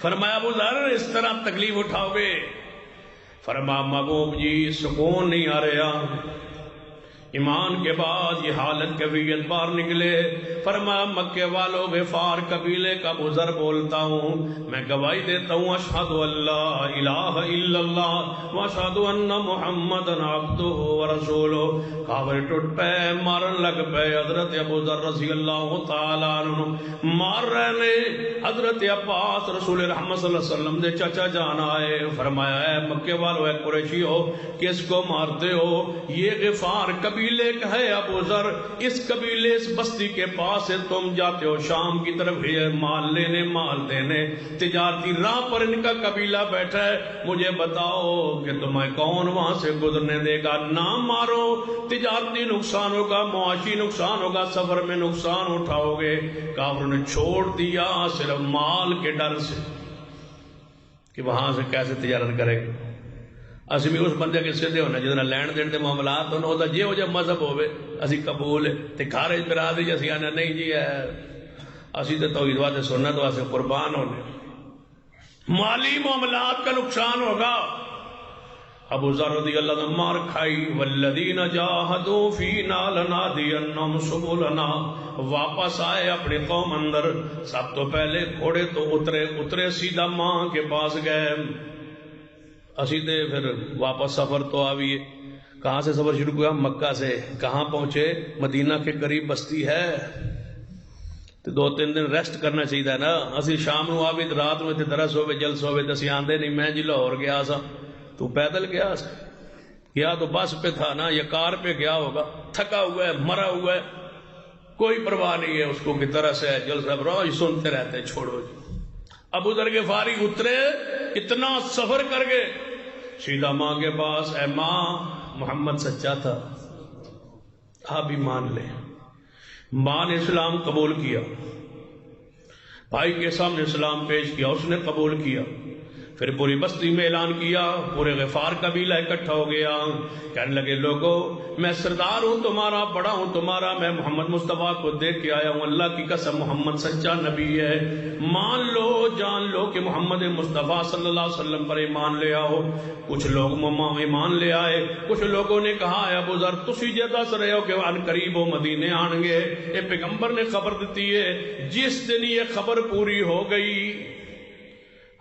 فرمایا ابو ذر اس طرح تکلیف اٹھاؤ گے؟ فرمایا محبوب جی سکون نہیں آ رہا، ایمان کے بعد یہ حالت کیفیت باہر نکلے۔ فرمایا مکے والوں غفار قبیلے کا ابو ذر بولتا ہوں، میں گواہی دیتا ہوں اشہد ان لا الہ الا اللہ واشہد ان محمد عبدہ ورسولہ۔ کافر ٹوٹ پے، مارن لگ پے، حضرت ابو ذر رضی اللہ تعالیٰ عنہ مار رہے نے۔ حضرت عباس رسول رحمت صلی اللہ علیہ وسلم دے چچا جان آئے، فرمایا اے مکے والو، اے قریشی ہو، کس کو مارتے ہو؟ یہ غفار قبیلے کا ہے ابو ذر، اس قبیلے اس بستی کے پاس سے تم جاتے ہو شام کی طرف مال لینے مال دینے، تجارتی راہ پر ان کا قبیلہ بیٹھا ہے، مجھے بتاؤ کہ تمہیں کون وہاں سے گزرنے دے گا؟ نہ مارو، تجارتی نقصان ہوگا، معاشی نقصان ہوگا، سفر میں نقصان اٹھاؤ گے۔ کافروں نے چھوڑ دیا صرف مال کے ڈر سے کہ وہاں سے کیسے تجارت کرے گا۔ اسی بھی اس بندے کے سیدھے ہونا جس لین دین کے معاملات ہونا وہ جی ہو جا مذہب ہوئے اسی قبول ہے تے گھر برا دی اسی آنے نہیں جی ہے اسی تے توحید واسطے سنت واسطے قربان ہونے۔ مالی معاملات کا نقصان ہوگا۔ ابو ذر رضی اللہ عنہ مار کھائی، والذین جاہدوا فینا لنہدینہم سبلنا۔ واپس آئے اپنی قوم اندر، سب تو پہلے گھوڑے تو اترے سیدھا ماں کے پاس گئے۔ اسی تے پھر واپس سفر تو آئیے، کہاں سے سفر شروع ہوا؟ مکہ سے۔ کہاں پہنچے؟ مدینہ کے قریب بستی ہے، تو 2-3 دن ریسٹ کرنا چاہیے نا۔ اسی شام نو آوی رات میں درس ہوئے جلس ہوئے تو اسی آندے نہیں، میں جی لاہور گیا سا، تو پیدل گیا سا؟ گیا تو بس پہ تھا نا یا کار پہ گیا ہوگا، تھکا ہوا ہے، مرا ہوا ہے، کوئی پرواہ نہیں ہے اس کو کہ طرح سے جلسہ روز سنتے رہتے ہیں، چھوڑو جی۔ ابو ذر غفاری اترے، اتنا سفر کر گئے، سیدھا ماں کے پاس۔ اے ماں، محمد سچا تھا، آپ بھی مان لیں۔ ماں نے اسلام قبول کیا، بھائی کے سامنے اسلام پیش کیا، اس نے قبول کیا۔ پھر پوری بستی میں اعلان کیا، پورے غفار قبیلہ اکٹھا ہو گیا، کہنے لگے لوگو میں سردار ہوں تمہارا، بڑا ہوں تمہارا، میں محمد مصطفیٰ کو دیکھ کے آیا ہوں، اللہ کی قسم محمد سچا نبی ہے، مان لو جان لو کہ محمد مصطفیٰ صلی اللہ علیہ وسلم پر ایمان لے آؤ۔ کچھ لوگ ایمان لے آئے، کچھ لوگوں نے کہا اے ابو ذر تسی جے دس رہے ہو کہ ان قریب وہ مدینے آن گے، یہ پیغمبر نے خبر دیتی ہے، جس دن یہ خبر پوری ہو گئی،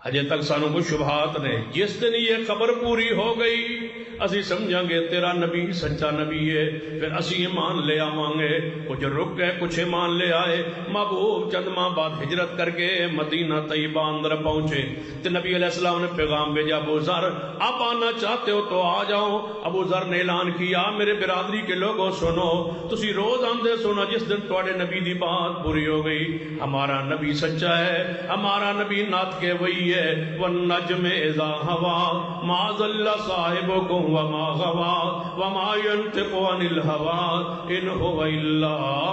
ہجے تک سانو کوئی شبہات نے، جس دن یہ خبر پوری ہو گئی اسی سمجھیں گے تیرا نبی سچا نبی ہے، پھر اسی ایمان لے آواں گے۔ کچھ رک گئے، کچھ ایمان لے آئے۔ محبوب چند ماہ بعد ہجرت کر کے مدینہ طیبہ اندر پہنچے تو نبی علیہ السلام نے پیغام بھیجا، ابو ذر آپ آنا چاہتے ہو تو آ جاؤ۔ ابو ذر نے اعلان کیا، میرے برادری کے لوگوں سنو، تسی روز آندے سنو، جس دن تواڈے نبی دی بات پوری ہو گئی، ہمارا نبی سچا ہے، ہمارا نبی نات کے وہی ہے، والنجم اذا ہوا ما ضل صاحبکم وما غوا وما ينطق عن الهوى ان هو الا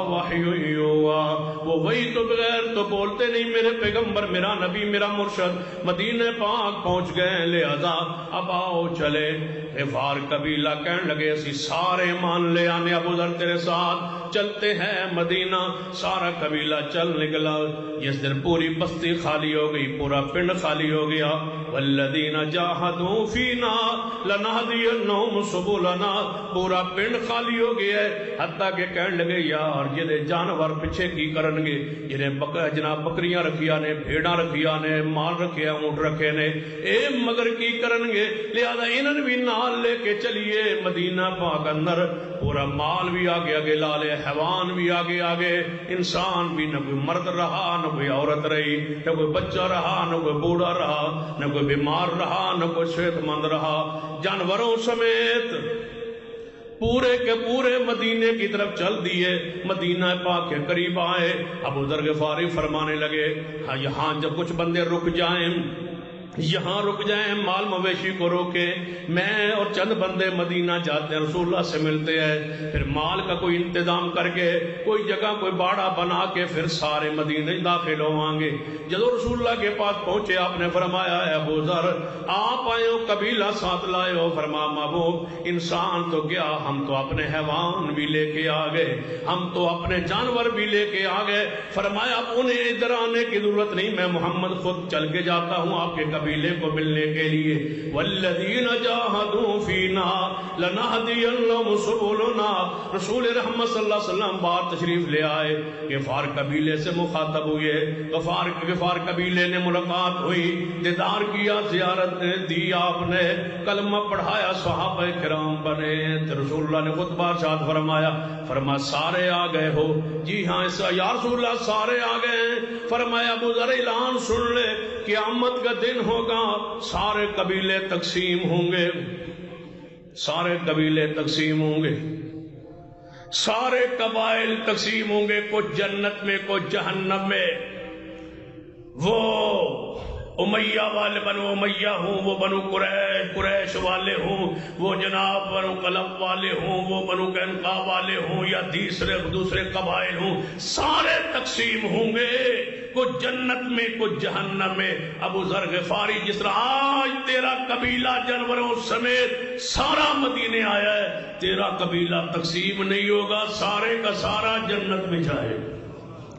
وحی یوحی۔ وہ وہی تو بغیر تو بولتے نہیں، میرے پیغمبر میرا نبی میرا مرشد مدینہ پاک پہنچ گئے، لہذا اب آؤ چلے۔ غفار قبیلہ کہنے لگے اسی سارے مان لے آنے، ابو ذر تیرے ساتھ چلتے ہیں مدینہ۔ سارا قبیلہ چل نکلا۔ جس دن پوری بستی خالی ہو گئی، پورا پنڈ خالی ہو گیا، والذین جاہدوا فینا لنہدینہم سبلنا، پورا پنڈ خالی ہو گیا ہے، حتیٰ کہ کہنے لگے یار جنہیں جانور پیچھے کی کرن گے، جنہیں جناب بکریاں رکھیا نے، بھیڑاں رکھیا نے، مال رکھیا اونٹ رکھے نے، اے مگر کی کرن گے، لہذا انہوں بھی نال لے کے چلیے مدینہ پاک اندر۔ پورا مال بھی آگے آگے لالے، حیوان بھی آگے آگے، انسان بھی نہ کوئی مرد رہا نہ کوئی عورت رہی، نہ کوئی بچہ رہا نہ کوئی بوڑھا رہا، نہ کوئی بیمار رہا نہ کوئی صحت مند رہا، جانوروں سمیت پورے کے پورے مدینے کی طرف چل دیے۔ مدینہ پاک کے قریب آئے، ابو ذر غفاری فرمانے لگے ہاں یہاں جب کچھ بندے رک جائیں، یہاں رک جائیں، مال مویشی کو روکے، میں اور چند بندے مدینہ جاتے ہیں، رسول اللہ سے ملتے ہیں، پھر مال کا کوئی انتظام کر کے کوئی جگہ کوئی باڑا بنا کے پھر سارے مدینہ داخل ہوئیں گے۔ جب رسول اللہ کے پاس پہنچے آپ نے فرمایا اے ابو ذر آپ آئے ہو قبیلہ ساتھ لائے ہو؟ فرمایا محبوب انسان تو کیا، ہم تو اپنے حیوان بھی لے کے آ گئے، ہم تو اپنے جانور بھی لے کے آ گئے۔ فرمایا انہیں ادھر آنے کی ضرورت نہیں، میں محمد خود چل کے جاتا ہوں آپ کے قبیلے کو ملنے کے لیے۔ والذین جاہدوا فینا لنہدینہم سبلنا، رسول رحمت صلی اللہ علیہ وسلم باہر تشریف لے آئے، غفار قبیلے سے مخاطب ہوئے، غفار قبیلے نے ملاقات ہوئی، دیدار کیا، زیارت دی، آپ نے کلمہ پڑھایا، صحابہ کرام بنے۔ رسول اللہ نے خطبہ ارشاد فرمایا، فرمایا سارے آ گئے ہو؟ جی ہاں یا رسول اللہ سارے آ گئے ہیں۔ فرمایا ابو ذر اعلان سن لے، قیامت کا دن ہوگا، سارے قبیلے تقسیم ہوں گے، سارے قبیلے تقسیم ہوں گے، سارے قبائل تقسیم ہوں گے، کچھ جنت میں کچھ جہنم میں۔ وہ امیہ والے بنو امیہ ہوں، وہ بنو قریش والے ہوں، وہ جناب بنو قلب والے ہوں، وہ بنو قینقاع والے ہوں، یا دوسرے قبائل ہوں، سارے تقسیم ہوں گے، کچھ جنت میں کچھ جہنم میں۔ ابو ذر غفاری جس طرح آج تیرا قبیلہ جانوروں سمیت سارا مدینے آیا ہے، تیرا قبیلہ تقسیم نہیں ہوگا، سارے کا سارا جنت میں جائے،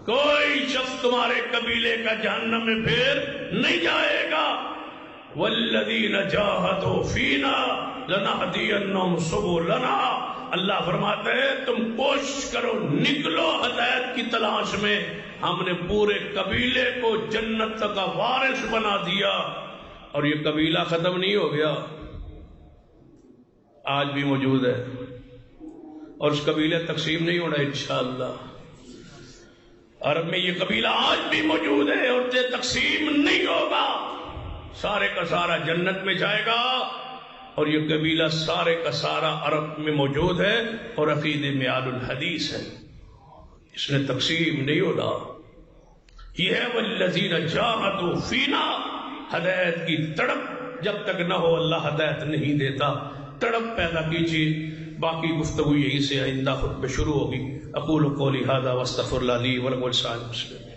کوئی شخص تمہارے قبیلے کا جہنم میں پھر نہیں جائے گا۔ والذین جاہدوا فینا لنہدینہم سبلنا، اللہ فرماتے ہیں تم کوشش کرو، نکلو ہدایت کی تلاش میں، ہم نے پورے قبیلے کو جنت تک کا وارث بنا دیا۔ اور یہ قبیلہ ختم نہیں ہو گیا، آج بھی موجود ہے، اور اس قبیلے تقسیم نہیں ہونا انشاءاللہ۔ عرب میں یہ قبیلہ آج بھی موجود ہے اور یہ تقسیم نہیں ہوگا، سارے کا سارا جنت میں جائے گا، اور یہ قبیلہ سارے کا سارا عرب میں موجود ہے اور عقیدے میں آل الحدیث ہے، اس نے تقسیم نہیں ہونا۔ یہ ہے والذین جاہدوا فینا، ہدایت کی تڑپ جب تک نہ ہو اللہ ہدایت نہیں دیتا، تڑپ پیدا کیجیے۔ باقی گفتگو یہی سے آئندہ خطبہ شروع ہوگی۔ اقول قولی ھذا واستغفر اللہ لی ولکم ولسائر المسلمین۔